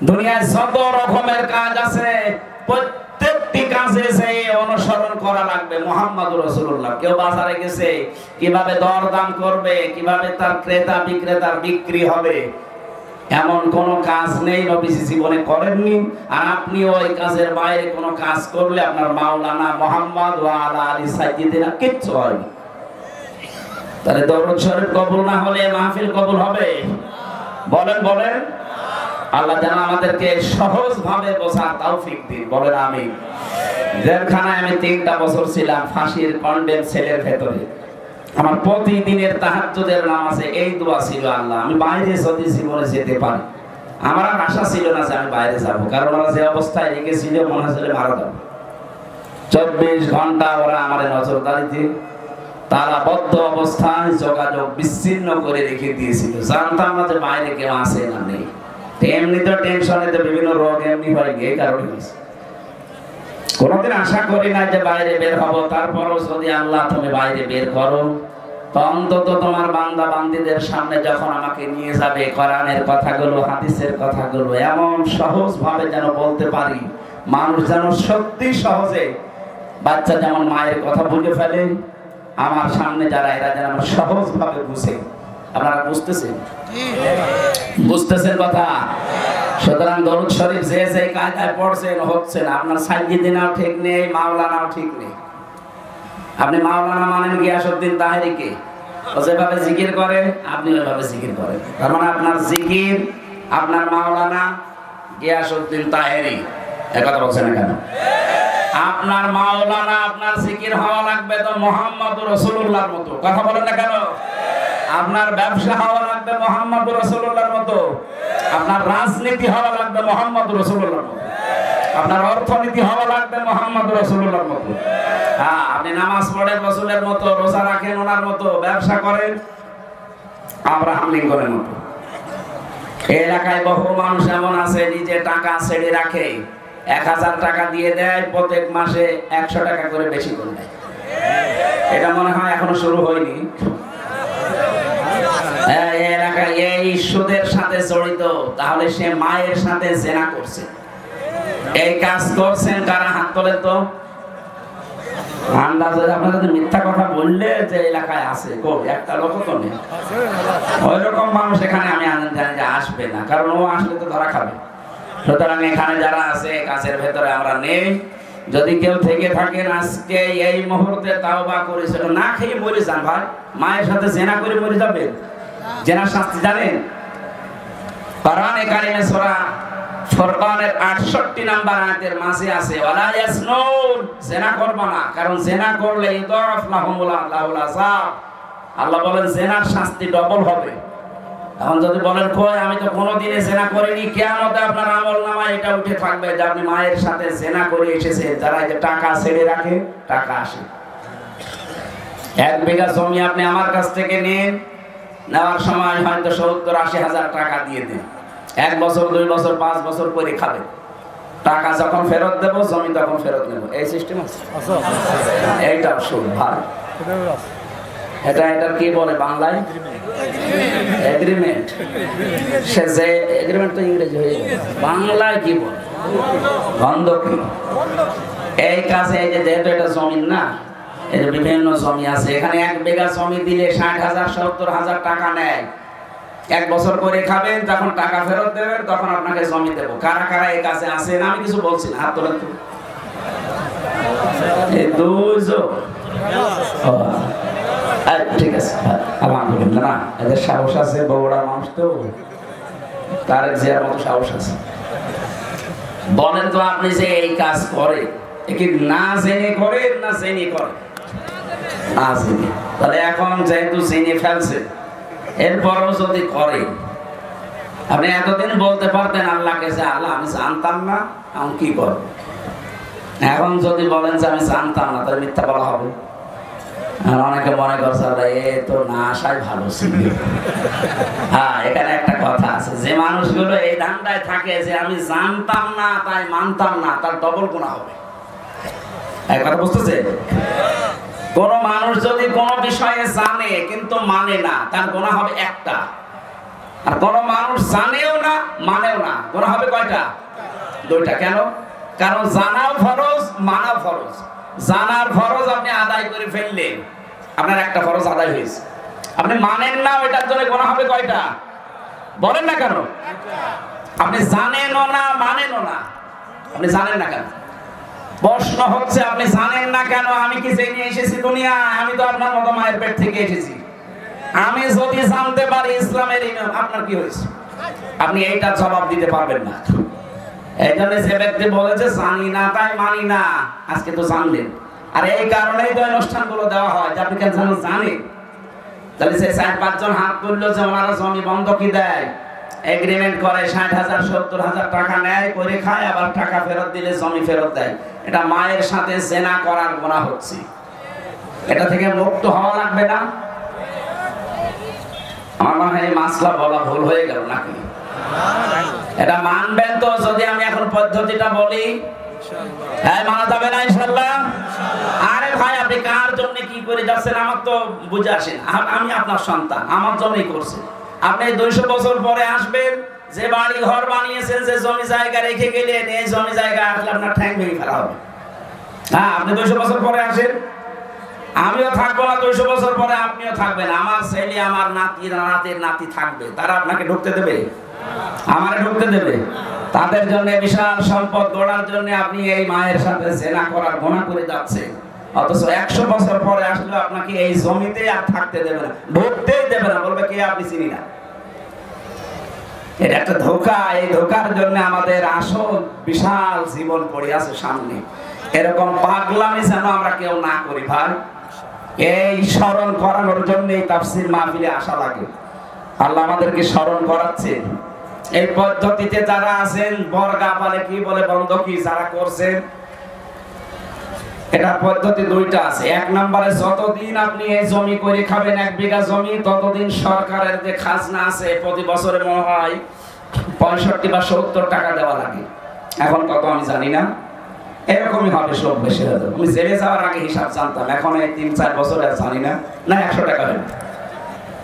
A: দুনিয়ায় যত রকমের কাজ আছে, প্রত্যেকটি কাজে সেই অনুসরণ করা লাগবে মুহাম্মদুর রাসূলুল্লাহ। কেউ বাজারে গেছে, কিভাবে দরদাম করবে, কিভাবে তার ক্রেতা বিক্রেতার বিক্রি হবে, এমন কোন কাজ নেই নবীজি জীবনে করেননি। আর আপনি ওই কাজের বাইরে কোন কাজ করলে আপনার মাওলানা মুহাম্মদ ওয়া আলা আলি সাইয়্যিদিনা কিচ্ছু হয় না। তাহলে দরুদ শরীফ কবুল না হলে মাহফিল কবুল হবে? বলেন বলেন। আল্লাহ যেন আমাদেরকে সহজ ভাবে বোঝার তৌফিক দিন, বলেন আমিন। জেলখানায় আমি 3টা বছর ছিলাম, ফাঁসির কন্ডেম সেলের ভেতরে। আমার প্রতিদিনের তাহাজ্জুদের নামাজে এই দোয়া ছিল, আল্লাহ আমি বাইরে যদি জীবনে যেতে পারি। আমার আর আশা ছিল না যে আমি বাইরে যাব, কারণ ওরা যে অবস্থায় রেখেছিল মনে হচ্ছিল মারা যাবে। 24 ঘন্টা ওরা আমার নজরদারিতে, তালাবদ্ধ অবস্থায় যোগাযোগ বিচ্ছিন্ন করে রেখে দিয়েছিল। জানতাম না যে বাইরে কেউ আসে না নেই। এমনি তো টেনশনে তো বিভিন্ন রোগ এমনি হয় গিয়ে কারণে কোনোদিন আশা করি না যে বাইরে বের হবো। তারপরও যদি আল্লাহ তুমি বাইরে বের করো, তো অন্তত তোমার বান্দা বান্দীদের সামনে যখন আমাকে নিয়ে যাবে, কোরআনের কথাগুলো, হাদিসের কথাগুলো এমন সহজ ভাবে যেন বলতে পারি, মানুষ যেন সত্যি সহজে, বাচ্চা যেমন মায়ের কথা বুঝে ফেলে, আমার সামনে যারা এরা যেন সহজ ভাবে বুঝে। আপনারা বুঝতেছেন? বুঝতেছেন কথা? সুতরাং দরুদ শরীফ যে যে কায়দায় পড়ছেন হচ্ছে না। আপনার সাইয়্যিদিনাও ঠিক নেই, মাওলানাও ঠিক নেই। আপনি মাওলানা মানেন গিয়াসউদ্দিন তাহেরিকে, ও যেভাবে জিকির করে আপনি ওইভাবে জিকির করেন। তার মানে আপনার জিকির, আপনার মাওলানা গিয়াসউদ্দিন তাহেরি। একথা বলছেন না কেন? আপনার মাওলানা, আপনার জিকির হওয়া লাগবে তো মুহাম্মদুর রাসূলুল্লাহর মতো। কথা বলেন না কেন? আপনার ব্যবসা হওয়া লাগবে মুহাম্মদুর রাসূলুল্লাহর মতো। আপনার রাজনীতি হওয়া লাগবে মুহাম্মদুর রাসূলুল্লাহর মতো। আপনার অর্থনীতি হওয়া লাগবে মুহাম্মদুর রাসূলুল্লাহর মতো। হ্যাঁ, আপনি নামাজ পড়েন রাসূলের মতো, রোজা রাখেন ওনার মতো, ব্যবসা করেন আব্রাহাম লিঙ্কনের মতো। এলাকায় বহু মানুষ এমন আছে নিজে টাকা ছেড়ে রাখে, 1000 টাকা দিয়ে দেয়, প্রত্যেক মাসে 100 টাকা করে বেশি করে দেয়। এটা মনে হয় এখনো শুরু হয়নি। এলাকায় এই সুদের সাথে জড়িত, তাহলে সে মায়ের সাথে জেনা করছে। এই কাজ করছেন কারা? হাত তোলেন তো। আন্দাজে আপনাদের মিথ্যা কথা বললে যে এলাকায় আছে, একটা লোক তো নেই। ওই রকম মানুষ এখানে আমি জানি যে আসবে না, কারণ ও আসলে তো ধরা খাবে। সুতরাং এখানে যারা আছে কাছের ভেতরে আমরা নেই। যদি কেউ থেকে থাকেন আজকে এই মুহূর্তে তাওবা করেছিল, না খেয়ে মরে যান ভাই। মায়ের সাথে জেনা করে মরে যাবেন, জেনার শাস্তি জানেন? কোরআনে কারিমে সূরা ফুরকানের 68 নম্বর আয়াতের মাঝে আছে ওয়ালা ইয়াসনুন, জেনা করবা না, কারণ জেনা করলে ইদাফ লাহুমুল আযাব। আল্লাহ বলেন জেনার শাস্তি ডবল হবে। এখন যদি বলেন কই আমি তো কোনোদিনে জেনা করিনি, কিয়ামতে আপনার আমলনামায় এটা উঠে থাকবে যে আপনি মায়ের সাথে জেনা করে এসেছেন। যারা এই যে টাকা ছেড়ে রাখে, টাকা আসে। 1 বিঘা জমি আপনি আমার কাছ থেকে নেন, নেওয়ার সময় হয়তো 70-80 হাজার টাকা দিয়ে দেন। 1 বছর 2 বছর 5 বছর করে খাবে। টাকা যখন ফেরত দেব, জমি তখন ফেরত নেব। এই সিস্টেম আছে। এইটা সুদ ভাই। এটা কি বলে বাংলায়? এগ্রিমেন্ট। সে যে এগ্রিমেন্ট তো ইংরেজি হয়ে গেল, বাংলায় কি বলে? বন্ধকি। এই কাজে এই যে যেহেতু এটা জমি না, এর বিভিন্ন জমি আছে, এখানে 1 বিঘা জমি দিলে 60,000 70,000 টাকা নেয়। 1 বছর করে খাবেন, যখন টাকা ফেরত দেবেন তখন আপনাকে জমি দেব। কারা কারা এই কাজে আছেন আমি কিছু বলছি না, হাত তোলেন তো। এই দুইজন ঠিক আছে, আলহামদুলিল্লাহ। না এদের সাহস আছে, বড় মানুষ তো, তার যে মতো সাহস আছে। বলেন তো আপনি যে এই কাজ করে, কি না জেনে করে না জেনে করে? না জেনে। তাহলে এখন যেহেতু জেনে ফেলছে, এরপরও যদি করে, আপনি এতদিন বলতে পারতেন আল্লাহকে যে আল্লাহ আমি জানতাম না, আমি কি করব? এখন যদি বলেন যে আমি জানতাম না, তাহলে মিথ্যা বলা হবে। আর অনেকে মনে করছে এ তো না আসাই ভালো ছিল। হ্যাঁ, এখানে একটা কথা আছে, যে মানুষগুলো এই ধান্দায় থাকে যে আমি জানতাম না তাই মানতাম না, তার ডবল গুনাহ হবে। এই কথা বুঝতেছে? কোন মানুষ যদি কোন বিষয়ে জানে কিন্তু মানে না, তার গুনাহ হবে একটা। আর কোন মানুষ জানেও না মানেও না, গুনাহ হবে কয়টা? 2টা। কেন? কারণ জানাও ফরজ, মানাও ফরজ। জানার ফরজ আপনি আদায় করে ফেললেন, আপনার একটা ফরজ আদায় হয়েছে। আপনি মানেন না, ওইটার জন্য গুনাহ হবে কয়টা? বলেন না কেন? আপনি জানেনও না মানেনও না। আপনি জানেন না কেন? প্রশ্ন হচ্ছে আপনি জানেন না কেন? আমি কি জেনে এসেছি দুনিয়ায়? আমি তো আপনার মতো মায়ের পেট থেকে এসেছি। আমি যদি জানতে পারি ইসলামের ইমাম, আপনার কি হয়েছে? আপনি এইটা জবাব দিতে পারবেন না। এই জন্য যে ব্যক্তি বলেছে জানি না তাই মানি না, আজকে তো জানলেন। আর এই কারণেই তো অনুষ্ঠানগুলো দেওয়া হয় যে আপনি কেন জানেন। তাহলে সে 4-5 জন হাত তুললো যে ওনারা জমি বন্ধকি দেয়, এগ্রিমেন্ট করে, 60,000 70,000 টাকা নেয়, করে খায়, আবার টাকা ফেরত দিলে জমি ফেরত দেয়। এটা মায়ের সাথে জেনা করার গুনাহ হচ্ছে। এটা থেকে মুক্ত হওয়া লাগবে না? আমার মনে হয় এই মাসলা বলা ভুল হয়ে গেল নাকি? এটা মানবেন তো যদি আমি এখন পদ্ধতিটা বলি? হ্যাঁ, মানা যাবে না ইনশাআল্লাহ? আরে ভাই, আপনি কার জন্য কি করে যাচ্ছেন আমার তো বুঝে আসেন। আমি আপনার সন্তান, আমার জন্যই করছে। আপনি 200 বছর পরে আসবেন, যে বাড়ি ঘর বানিয়েছেন, যে জমি জায়গা রেখে গেলেন, এই জমি জায়গা আসলে আপনার ঠ্যাং ভেঙে ফেলা হবে। হ্যাঁ, আপনি 200 বছর পরে আসেন, আমিও থাকবো না 200 বছর পরে, আপনিও থাকবেন। আমার ছেলে, আমার নাতি, নাতির নাতি থাকবে, তারা আপনাকে ঢুকতে দেবে? আমারে ঢুকতে দেবে? তাদের জন্য বিশাল সম্পদ গড়ার জন্য আপনি এই মায়ের সাথে জেনা করার গুনাহ করে যাচ্ছেন। অথচ 100 বছর পরে আসলে আপনাকে এই জমিতে আর থাকতে দেবে না, ঢুকতেই দেবে না, বলবে কে আপনি চিনি না। এটা একটা ধোঁকা। এই ধোঁকার জন্য আমাদের আসল বিশাল জীবন পড়ে আছে সামনে। এরকম পাগলামি যেন আমরা কেউ না করি ভাই। এই স্মরণ করানোর জন্য এই তাফসীর মাহফিলে আসা লাগে। আল্লাহ আমাদেরকে স্মরণ করাচ্ছেন। এই পদ্ধতিতে যারা আছেন, বর্গা বলে কি বলে বন্ধকি যারা করছেন, এটা পদ্ধতি দুইটা আছে। এক নম্বরে যতদিন আপনি এই জমি করে খাবেন 1 বিঘা জমি, ততদিন সরকারের যে খাজনা আছে প্রতি বছরে মনে হয় 65 বা 70 টাকা দেওয়া লাগে। এখন কত আমি জানি না, এরকমই হবে সব বেশি হতো। আমি জেলে যাওয়ার আগে হিসাব জানতাম, এখন এই 3-4 বছরে আর জানি না। না 100 টাকা হবে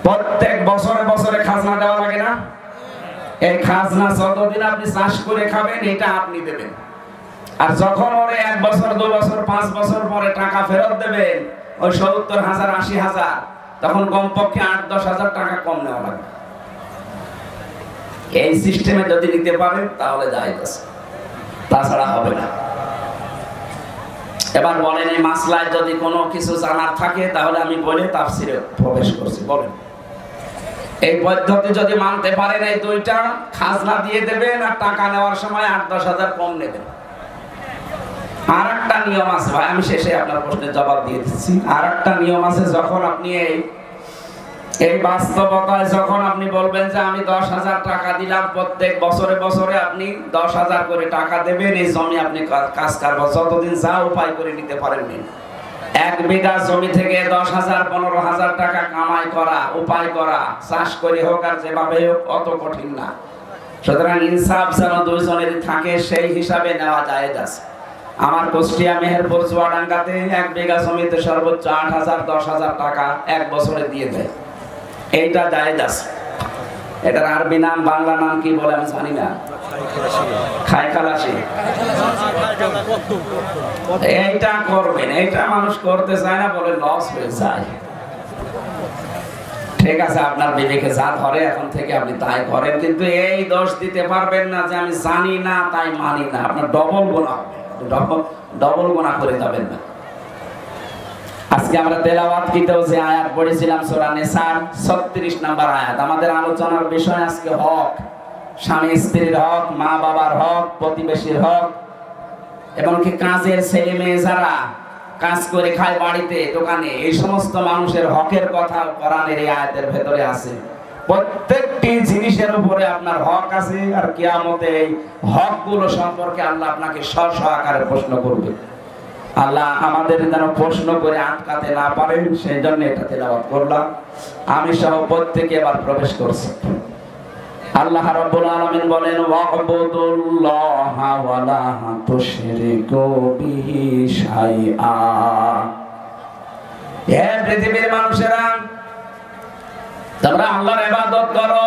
A: প্রত্যেক বছরে বছরে খাজনা দেওয়া লাগে না? এই খাজনা যতদিন আপনি চাষ করে খাবেন এটা আপনি দেবেন। আর যখন ওরে 1 বছর 2 বছর 5 বছর পরে টাকা ফেরত দেবেন, ওই 70,000 80,000, তখন কমপক্ষে 8-10 হাজার টাকা কম নেওয়া লাগবে। এই সিস্টেমে যদি নিতে পারেন তাহলে জায়েজ আছে, তাছাড়া হবে না। এবার বলেন এই মাসলায় যদি কোনো কিছু জানার থাকে তাহলে আমি বলে তাফসিরে প্রবেশ করছি। বলেন এই পদ্ধতি যদি মানতে পারেন, এই দুইটা খাজনা দিয়ে দেবেন আর টাকা নেওয়ার সময় 8-10 হাজার কম নেবেন। আর একটা নিয়ম আছে ভাই, আমি শেষে আপনার প্রশ্নের জবাব দিয়ে দিচ্ছি। আর একটা নিয়ম আছে, যখন আপনি এই বাস্তবতায় যখন আপনি বলবেন যে আমি 10,000 টাকা দিলাম, প্রত্যেক বছরে বছরে আপনি 10,000 করে টাকা দেবেন, এই জমি আপনি কাজ করবেন যতদিন যা উপায় করে নিতে পারেননি। 1 বিঘা জমি থেকে 10,000 15,000 টাকা কামাই করা, উপায় করা, চাষ করে হোক আর যেভাবে হোক, অত কঠিন না। সুতরাং ইনসাফ যেন দুইজনেরই থাকে সেই হিসাবে নেওয়া জায়েজ আছে। আমার কুষ্টিয়া মেহেরপুর চুয়াডাঙ্গাতে 1 বিঘা জমিতে সর্বোচ্চ 8,000 10,000 টাকা 1 বছরে দিয়ে দেয়, এইটা জায়েজ আছে। এটার আরবি নাম বাংলা নাম কি বলে আমি জানি না, খায়খালাসি। এইটা করবেন, এইটা মানুষ করতে চায় না বলে লস হয়ে যায়। ঠিক আছে, আপনার বিবেকে যা ধরে এখন থেকে আপনি তাই করেন, কিন্তু এই দোষ দিতে পারবেন না যে আমি জানি না তাই মানি না। আপনার ডবল গুনাহ হবে, ডবল গুনাহ করে যাবেন না। আজকে আমরা তেলাওয়াত কিতেও যে আয়াত পড়েছিলাম সূরা নিসার 36 নম্বর আয়াত। আমাদের আলোচনার বিষয় আজকে হক, স্বামী স্ত্রীর হক, মা বাবার হক, প্রতিবেশীর হক, এবং কি কাজের ছেলে মেয়ে যারা কাজ করে খায় বাড়িতে দোকানে, এই সমস্ত মানুষের হকের কথা কোরআনের এই আয়াতের ভেতরে আছে। প্রত্যেকটি জিনিসের উপরে আপনার হক আছে, আর কিয়ামতে এই হকগুলো সম্পর্কে আল্লাহ আপনাকে স্ব আকারে প্রশ্ন করবে। আল্লাহ আমাদের যেন প্রশ্ন করে আটকাতে না পারেন, সেই জন্য এটা তেলাওয়াত করলাম। আমি সহ প্রত্যেকে এবার প্রবেশ করছি। আল্লাহ রাব্বুল আলামিন বলেন, ওয়া'বুদুল্লাহা ওয়া লা তুশরিকু বিহি শাইআ। হে পৃথিবীর মানুষেরা, তোমরা আল্লাহর ইবাদত করো,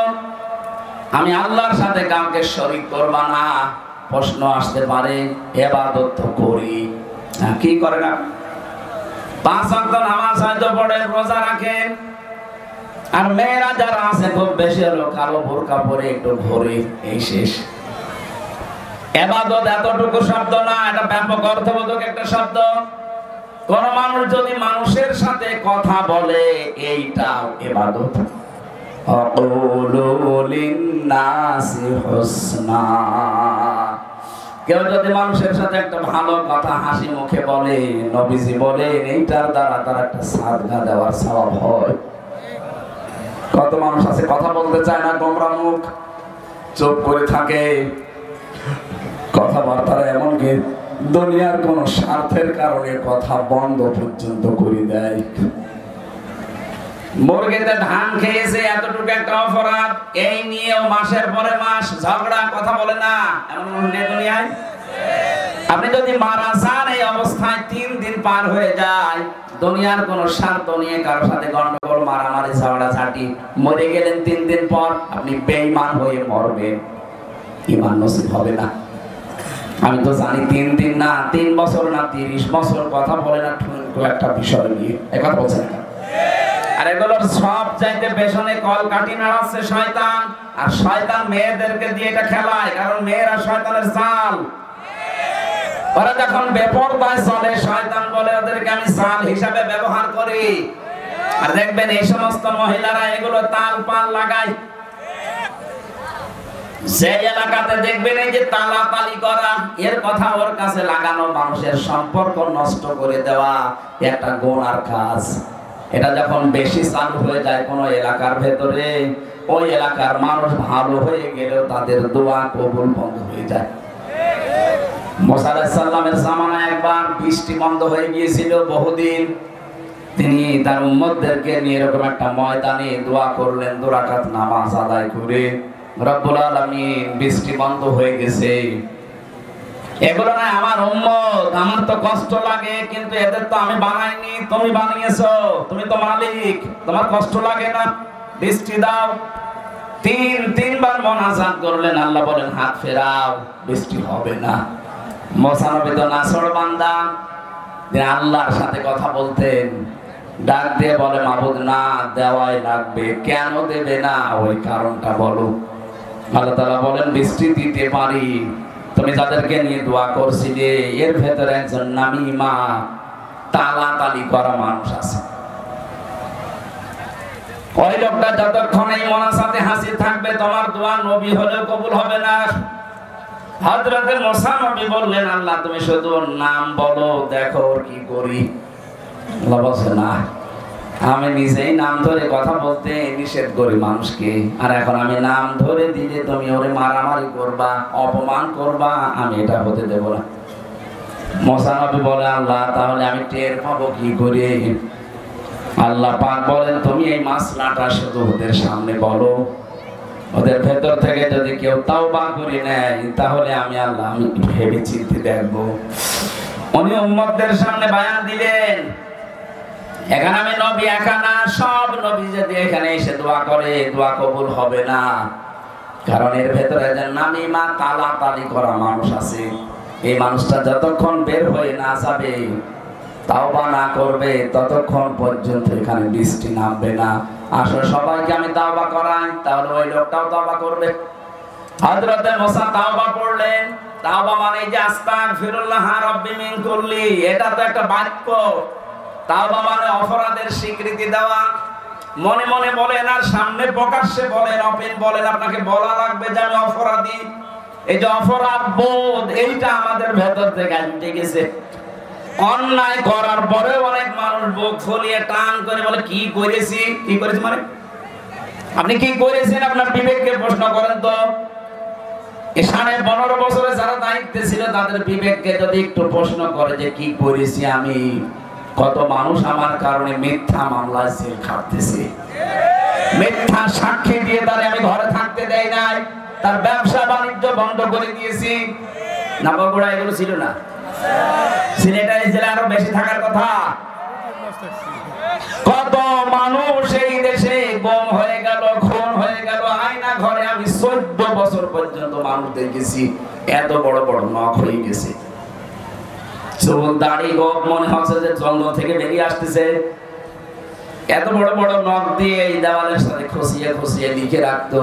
A: আমি আল্লাহর সাথে কাউকে শরীক করবা না। প্রশ্ন আসতে পারে, ইবাদত তো করি, কি করে না? 5 ওয়াক্ত নামাজ হয়তো পড়েন, রোজা রাখেন, আর মেয়েরা যারা আছে খুব বেশি হলো কালো বোরকা পরে একটু ঘোরে, এই শেষ। ইবাদত এতটুকু শব্দ না, এটা ব্যাপক অর্থবোধক একটা শব্দ। কোন মানুষ যদি মানুষের সাথে কথা বলে, এইটাও ইবাদত। আকুলু লিন-নাসি হুসনা। কেউ যদি মানুষের সাথে একটা ভালো কথা হাসি মুখে বলে, নবীজি বলেন এইটার দ্বারা তার একটা সাদকা দেওয়ার সওয়াব হয়। কত মানুষ আছে কথা বলতে চায় না, গোমরা মুখ, চুপ করে থাকে, কথাবার্তা এমনকি দুনিয়ার কোন স্বার্থের কারণে কথা বন্ধ পর্যন্ত করে দেয়। মুরগিতে ধান খেয়েছে, এতটুকু একটা অপরাধ, এই নিয়েও মাসের পরে মাস ঝগড়া, কথা বলে না, এমন দুনিয়ায়। আপনি যদি মারা যান, এই অবস্থায় 3 দিন পার হয়ে যায়, দুনিয়ার কোন স্বার্থ নিয়ে কারোর সাথে গন্ডগোল, মারামারি, ঝগড়া ঝাঁটি, মরে গেলেন 3 দিন পর, আপনি বেঈমান হয়ে মরবেন, ঈমান নসিব হবে না। আমি তো জানি 3 দিন না, 3 বছর না, 30 বছর কথা বলে না ঠুনকো একটা বিষয় নিয়ে, একথা বলছেন না? আর এগুলোর সব চাইতে পেছনে কলকাঠি নাড়াচ্ছে শয়তান, আর শয়তান মেয়েদেরকে দিয়ে এটা খেলায়, কারণ মেয়েরা শয়তানের জাল। ওরা যখন বেপরদায় চলে, শয়তান বলে ওদেরকে আমি জাল হিসাবে ব্যবহার করি। আর দেখবেন এই সমস্ত মহিলারা এগুলো তাল পাল লাগায়। যে এলাকাতে দেখবেন এই যে তালাতালি করা, এর কথা ওর কাছে লাগানো, মানুষের সম্পর্ক নষ্ট করে দেওয়া একটা গুনার কাজ। এটা যখন বেশি চালু হয়ে যায় কোন এলাকার ভেতরে, ওই এলাকার মানুষ ভালো হয়ে গেলেও তাদের দোয়া কবুল বন্ধ হয়ে যায়। মুসা আলাইহিস সালামের জামানায় একবার বৃষ্টি বন্ধ হয়ে গিয়েছিল বহুদিন। তিনি তার উম্মতদেরকে নিয়ে এরকম একটা ময়দানে দোয়া করলেন, 2 রাকাত নামাজ আদায় করে, রব্বুল আলামিন বৃষ্টি বন্ধ হয়ে গেছে। এগুলো না আমার উম্মত, আমার তো কষ্ট লাগে, কিন্তু এদের তো আমি বানাইনি, তুমি বানিয়েছো, তুমি তো মালিক, তোমার কষ্ট লাগে না, বৃষ্টি দাও। তিনবার মুনাজাত করলেন, আল্লাহ বলেন হাত ফেরাও, বৃষ্টি হবে না। মুসা নবী তো নাছর বান্দা, তিনি আল্লাহর সাথে কথা বলতেন, ডাক দিয়ে বলে মাবুদ না, দেওয়াই লাগবে। কেন দেবে না, ওই কারণটা বলো। আল্লাহ তাআলা বলেন বৃষ্টি দিতে পারি, তুমি যাদেরকে নিয়ে দোয়া করছিলে এর ভেতরে একজন নামিমা তালাতালি করা মানুষ আছে। ওই লোকটা যতক্ষণ এই মোনাজাতে হাসি থাকবে, তোমার দোয়া নবী হলেও কবুল হবে না। হযরতে মুসা নবী বললেন আল্লাহ তুমি শুধু ওর নাম বলো, দেখো ওর কি করি। আল্লাহ বলছে না, আমি নিজেই নাম ধরে কথা বলতে নিষেধ করি মানুষকে, আর এখন আমি নাম ধরে দিলে তুমি ওরে মারামারি করবা, অপমান করবা, আমি এটা হতে দেব না। মুসা নবী বলে আল্লাহ তাহলে আমি টের পাবো কি করে? আল্লাহ পাক বলেন তুমি এই মাসলাটা শুধু ওদের সামনে বলো, ওদের ভেতর থেকে যদি কেউ তাওবা করে নেয় তাহলে আমি আল্লাহ আমি ভেবে চিন্তে দেখবো। উনি উম্মতদের সামনে বয়ান দিলেন, এখানে আমি নবী একা না, সব নবী যদি এখানে এসে দোয়া করে দোয়া কবুল হবে না, কারণ এর ভেতরে যে নামিমা তালাতালি করা মানুষ আছে। এই মানুষটা যতক্ষণ বের হয়ে না যাবে, তাওবা না করবে, ততক্ষণ পর্যন্ত এখানে বৃষ্টি নামবে না। আসলে সবাইকে আমি তাওবা করাই, তাহলে ওই লোকটাও তাওবা করবে। হযরতে মুসা তাওবা পড়লেন। তাওবা মানে যে আস্তাগফিরুল্লাহ রাব্বি মিন কুল্লি, এটা তো একটা বাক্য। তাওবা মানে অপরাধের স্বীকৃতি দেওয়া। মনে মনে বলেন আর সামনে প্রকাশ্যে বলেন, ওপেন বলেন, আপনাকে বলা লাগবে যে আমি অপরাধী। এই যে অপরাধ বোধ, এইটা আমাদের ভেতর থেকে উঠে গেছে। অন্যায় করার পরে অনেক মানুষ বুক ফুলিয়ে টান করে বলে কি করেছি, কি করেছি মানে আপনি কি করেছেন? আপনার বিবেককে প্রশ্ন করেন তো। 15.5 বছরে যারা দায়িত্বে ছিল তাদের বিবেককে যদি একটু প্রশ্ন করে যে কি করেছি আমি, কত মানুষ আমার কারণে মিথ্যা মামলায় জেল খাটতেছে, মিথ্যা সাক্ষী দিয়ে তারে আমি ঘরে থাকতে দেই নাই, তার ব্যবসা বাণিজ্য বন্ধ করে দিয়েছি। নবগড়া এগুলো ছিল না? সিলেটের জেলা আরো বেশি থাকার কথা। কত মানুষ এই দেশে গম হয়ে গেল, খুন হয়ে গেল আয়না ঘরে। আমি 14 বছর পর্যন্ত মানুষ দেখেছি এত বড় বড় নখ হয়ে গেছে, চুল দাড়ি গোপ মনে হচ্ছে যে জঙ্গল থেকে বেরিয়ে আসতেছে। এত বড় বড় নখ দিয়ে এই দেওয়ালের সাথে খুশিয়ে খুশিয়ে লিখে রাখতো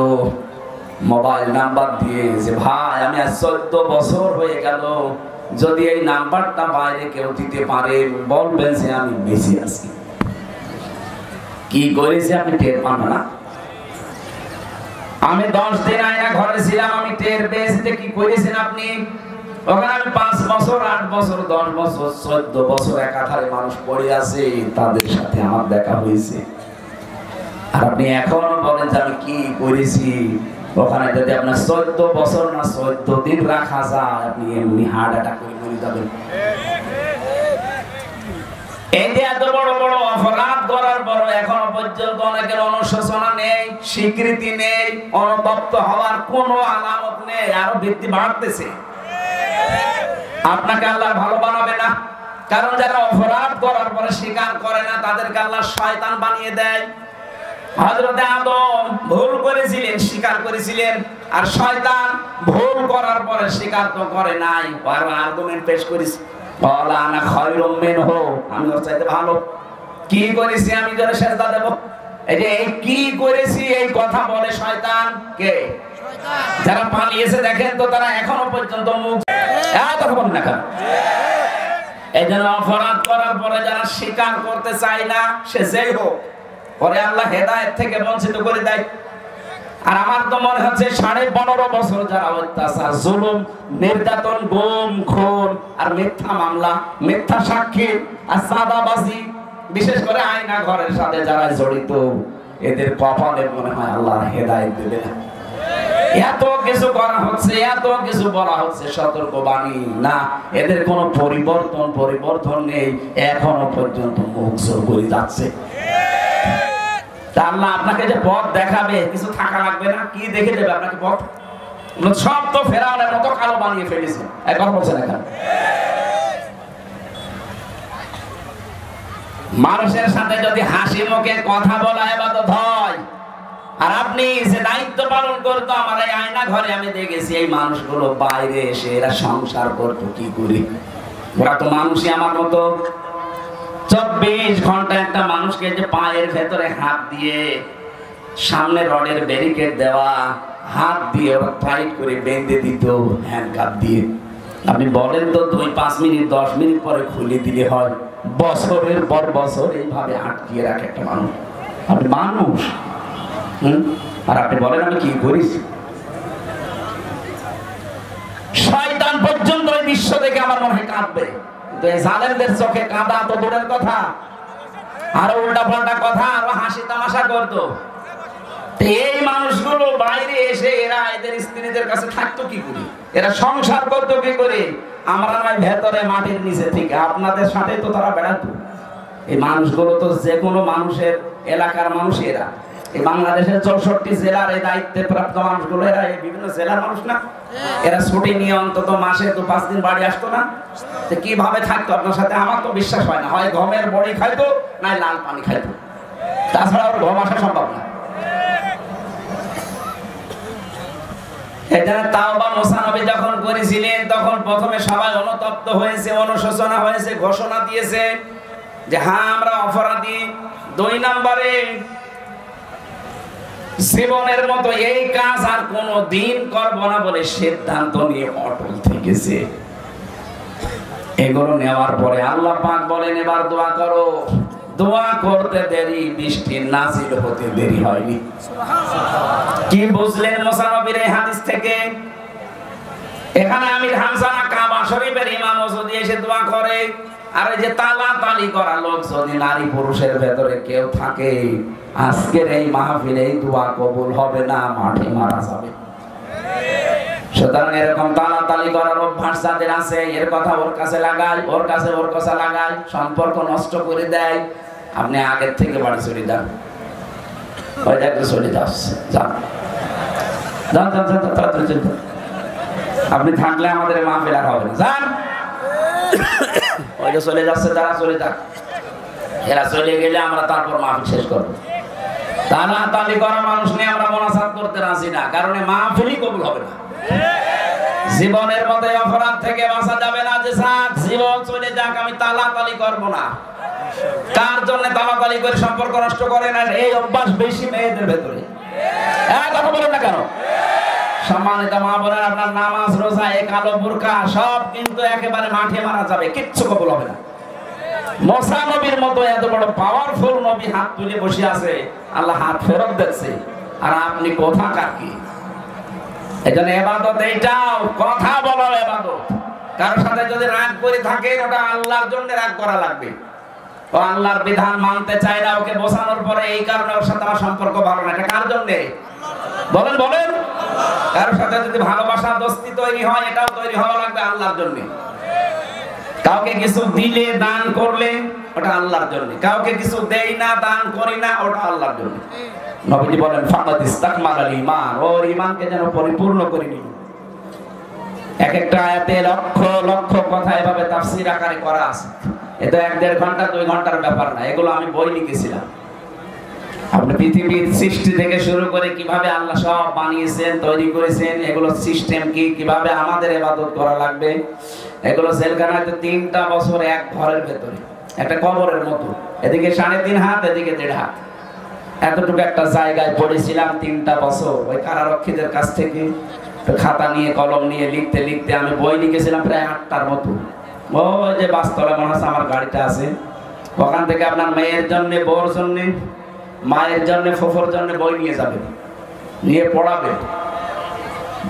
A: মোবাইল নাম্বার দিয়ে যে ভাই আমি আজ 14 বছর হয়ে গেল, যদি এই নাম্বারটা বাইরে কেউ দিতে পারে বলবেন যে আমি বেঁচে আছি। কি করেছি আপনি টের পান না? আমি 10 দিন আয়না ঘরে ছিলাম, আমি টের পেয়েছি যে কি করেছেন আপনি। ওখানে আমি 5 বছর 8 বছর 10 বছর 14 বছর একাধারে মানুষ পড়ে আছে, তাদের সাথে আমার দেখা হয়েছে। আর আপনি এখনো বলেন যে আমি কি করেছি। ওখানে যদি আপনার 14 বছর না 14 দিন রাখা যায়, আপনি এমনি হার্ট অ্যাটাক করে মরে যাবেন। এই যে এত বড় বড় অপরাধ করার পর এখনো পর্যন্ত অনেকের অনুশোচনা নেই, স্বীকৃতি নেই, অনুতপ্ত হওয়ার কোনো আলামত নেই, আরো বৃদ্ধি বাড়তেছে। আপনাকে আল্লাহ ভালো বানাবে না, কারণ যারা অপরাধ করার পরে স্বীকার করে না তাদেরকে আল্লাহ শয়তান বানিয়ে দেয়। হযরতে আদম ভুল করেছিলেন, স্বীকার করেছিলেন, আর শয়তান ভুল করার পরে স্বীকার তো করে নাই, আর আর্গুমেন্ট পেশ করেছে, বলা আনা খায়রুম মিনহু, আমি ওর চাইতে ভালো। কি করেছি আমি যারা সেজদা দেব? এই যে এই কি করেছি এই কথা বলে শয়তান। কে? শয়তান। যারা পালিয়েছে দেখেন তো, তারা এখনো পর্যন্ত মুখ কথা বলেন না কেন? এই জন্য অপরাধ করার পরে যারা স্বীকার করতে চায় না, সে যেই হোক, পরে আল্লাহ হেদায়েত থেকে বঞ্চিত করে দেয়। আর আমার তো মনে হচ্ছে 15.5 বছর যারা অত্যাচার, জুলুম, নির্যাতন, গুম, খুন আর মিথ্যা মামলা, মিথ্যা সাক্ষী আর চাঁদাবাজি, বিশেষ করে আয়না ঘরের সাথে যারা জড়িত, এদের কপালে মনে হয় আল্লাহ হেদায়েত দেবে না। এত কিছু করা হচ্ছে, এত কিছু বলা হচ্ছে, সতর্কবাণী না, এদের কোনো পরিবর্তন নেই, এখনো পর্যন্ত মুখ জোর করে যাচ্ছে। তা আল্লাহ আপনাকে যে পথ দেখাবে, কিছু থাকা লাগবে না, কি দেখে দেবে আপনাকে পথ? সব তো ফেরাউনের মতো কালো বানিয়ে ফেলেছে, একবার বলছেন এখানে। মানুষের সাথে যদি হাসি মুখে কথা বলা ইবাদত হয়, আর আপনি যে দায়িত্ব পালন করতো, আমার এই আয়না ঘরে আমি দেখেছি এই মানুষগুলো বাইরে এসে এরা সংসার করতো কি করে। ওরা তো মানুষই আমার মতো। 24 ঘন্টা একটা মানুষকে যে পায়ের ভেতরে হাত দিয়ে, সামনে রডের ব্যারিকেড দেওয়া, হাত দিয়ে ওরা টাইট করে বেঁধে দিত হ্যান্ডকাপ দিয়ে। আপনি বলেন তো 2-5 মিনিট 10 মিনিট পরে খুলে দিলে হয়? বছরের পর বছর এইভাবে আটকিয়ে রাখে একটা মানুষ। আপনি মানুষ, আর আপনি বলেন আমি কি করিস? শয়তান পর্যন্ত এই দৃশ্য দেখে আমার মনে হয় কাঁদবে। কিন্তু এই জালেমদের চোখে কাঁদা তো দূরের কথা, আরো উল্টা পাল্টা কথা, আরো হাসি তামাশা করতো। এই মানুষগুলো বাইরে এসে এরা এদের স্ত্রীদের কাছে থাকতো কি করে, এরা সংসার করতো কি করে? আমরা নয় ভেতরে মাটির নিচে থেকে আপনাদের সাথে তো তারা বেড়াতো। এই মানুষগুলো তো যে কোনো মানুষের এলাকার মানুষ। এরা এই বাংলাদেশের 64 জেলার এই দায়িত্বে প্রাপ্ত মানুষগুলো, এরা এই বিভিন্ন জেলার মানুষ না? এরা ছুটি নিয়ে অন্তত মাসে 2-5 দিন বাড়ি আসতো না? কিভাবে থাকতো আপনার সাথে? আমার তো বিশ্বাস হয় না, হয় গমের বড়ি খাইতো, নাই লাল পানি খাইতো, তাছাড়া ওর ঘুম আসা সম্ভব না। এখানে তাওবা মুসা নবী যখন করেছিলেন, তখন প্রথমে সবাই অনুতপ্ত হয়েছে, অনুশোচনা হয়েছে, ঘোষণা দিয়েছে যে হ্যাঁ আমরা অপরাধী। 2 নম্বরে জীবনের মতো এই কাজ আর কোনো দিন করব না বলে সিদ্ধান্ত নিয়ে অটল থেকেছে। এগুলো নেওয়ার পরে আল্লাহ পাক বলেন এবার দোয়া করো। দোয়া করতে দেরি, বৃষ্টি নাজিল হতে দেরি হয়নি। কি বুঝলেন মুসা নবীর এই হাদিস থেকে? এখানে আমির হামজা কাবা শরীফের ইমাম যদি এসে দোয়া করে, আর এই যে তালাতালি করা লোক যদি নারী পুরুষের ভেতরে কেউ থাকে, আজকের এই মাহফিলে এই দোয়া কবুল হবে না, মাঠে মারা যাবে। সুতরাং এরকম তালাতালি করার অভ্যাস যাদের আছে, এর কথা ওর কাছে লাগায়, ওর কাছে ওর কথা লাগায়, সম্পর্ক নষ্ট করে দেয়। আপনি আগের থেকে বাড়ি চলে যান, ওই দেখতে চলে যাচ্ছে, যান যান যান যান তাড়াতাড়ি চলে যান। আপনি থাকলে আমাদের মাহফিল আর হবে না, যান। ওই যে চলে যাচ্ছে, তারা চলে যাক, এরা চলে গেলে আমরা তারপর মাহফিল শেষ করবো। তালাতালি করা মানুষ নিয়ে আমরা মোনাজাত করতে রাজি না, কারণ মাহফিলই কবুল হবে না। জীবনের মধ্যে অপরাধ থেকে বাঁচা যাবে না, যে সাত জীবন চলে যাক আমি তালাতালি করব না। তার জন্য তালাতালি করে সম্পর্ক নষ্ট করে না, এই অভ্যাস বেশি মেয়েদের ভেতরে। কথা বলেন না কেন? সম্মানিত মা বোনেরা, আপনার নামাজ রোজা এই কালো বোরকা সব কিন্তু একেবারে মাঠে মারা যাবে, কিচ্ছু কবুল হবে না। মুসা নবীর মতো এত বড় পাওয়ারফুল নবী হাত তুলে বসে আছে, আল্লাহ হাত ফেরত দিচ্ছে, আর আপনি কোথাকার কি? এজন্য ইবাদত এইটাও, কথা বলার ইবাদত। কারোর সাথে যদি রাগ করে থাকে, ওটা আল্লাহর জন্য রাগ করা লাগবে। ও আল্লাহর বিধান মানতে চায় না, ওকে বোঝানোর পরে এই কারণে ওর সাথে আমার সম্পর্ক ভালো না, এটা কার জন্য? বলেন বলেন। কারোর সাথে যদি ভালোবাসা দোস্তি তৈরি হয়, এটাও তৈরি হওয়া লাগবে আল্লাহর জন্য। কাউকে কিছু দিলে দান করলে ওটা আল্লাহর জন্য, কাউকে কিছু দেই না দান করি না ওটা আল্লাহর জন্য। নবীজি বলেন ফাকাদ ইসতাকমালাল ঈমান, ওর ঈমানকে যেন পরিপূর্ণ করে নিল। এক একটা আয়াতে লক্ষ লক্ষ কথা এভাবে তাফসীর আকারে করা আছে। এটা 1-1.5 ঘন্টা 2 ঘন্টার ব্যাপার না, এগুলো আমি বই লিখেছিলাম। আপনি পৃথিবীর সৃষ্টি থেকে শুরু করে কিভাবে আল্লাহ সব বানিয়েছেন, তৈরি করেছেন, এগুলো সিস্টেম কি, কিভাবে আমাদের ইবাদত করা লাগবে, এগুলো জেলখানায় 3টা বছর এক ঘরের ভেতরে, একটা কবরের মতো, এদিকে 3.5 হাত, এদিকে 1.5 হাত, এতটুকু একটা জায়গায় পড়েছিলাম 3টা বছর। ওই কারারক্ষীদের কাছ থেকে খাতা নিয়ে কলম নিয়ে লিখতে লিখতে আমি বই লিখেছিলাম প্রায় 8টার মতো। ওই যে বাসতলা মনে আছে আমার গাড়িটা আছে, ওখান থেকে আপনার মেয়ের জন্য, বউর জন্য, মায়ের জন্য, ফুফুর জন্য বই নিয়ে যাবে, নিয়ে পড়াবে।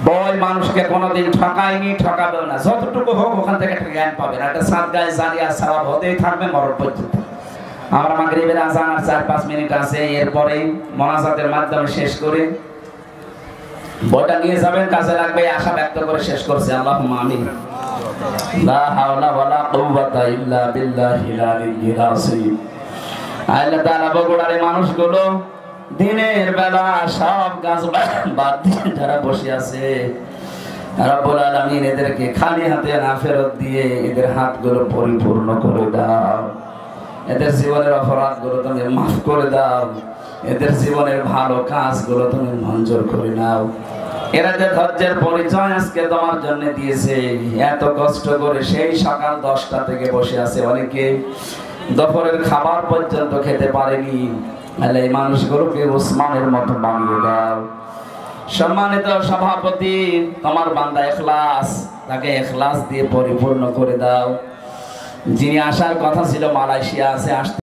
A: বই মানুষকে কোনোদিন ঠকায়নি, ঠকাবেও না, যতটুকু হোক ওখান থেকে একটা জ্ঞান পাবেন, একটা সাদগায়ে জারিয়া সওয়াব হতেই থাকবে মরণ পর্যন্ত। আমরা মাগরিবের আযান আর 4-5 মিনিট আছে, এরপরে মোনাজাতের মাধ্যমে শেষ করে বইটা নিয়ে যাবেন, কাজে লাগবে, আশা ব্যক্ত করে শেষ করছে। আল্লাহুম্মা আমিন। লা হাওলা ওয়ালা কুওয়াতা ইল্লা বিল্লাহিল আলিয়্যিল আযীম। আল্লাহ তাআলা বগুড়ার মানুষগুলো দিনের বেলা সব কাজ বাদ দিয়ে যারা বসে আছে, রব্বুল আলামিন এদেরকে খালি হাতে না ফেরত দিয়ে এদের হাতগুলো পরিপূর্ণ করে দাও। এদের জীবনের অপরাধগুলো তুমি মাফ করে দাও। এদের জীবনের ভালো কাজগুলো তুমি মঞ্জুর করে নাও। এরা যে ধৈর্যের পরিচয় আজকে তোমার জন্য দিয়েছে, এত কষ্ট করে সেই সকাল 10টা থেকে বসে আছে, অনেকে দুপুরের খাবার পর্যন্ত খেতে পারেনি। তাহলে এই মানুষগুলোকে ওসমানের মতো বানিয়ে দাও। সম্মানিত সভাপতি, তোমার বান্দা ইখলাস, তাকে ইখলাস দিয়ে পরিপূর্ণ করে দাও। যিনি আসার কথা ছিল মালয়েশিয়া আছে, আসতে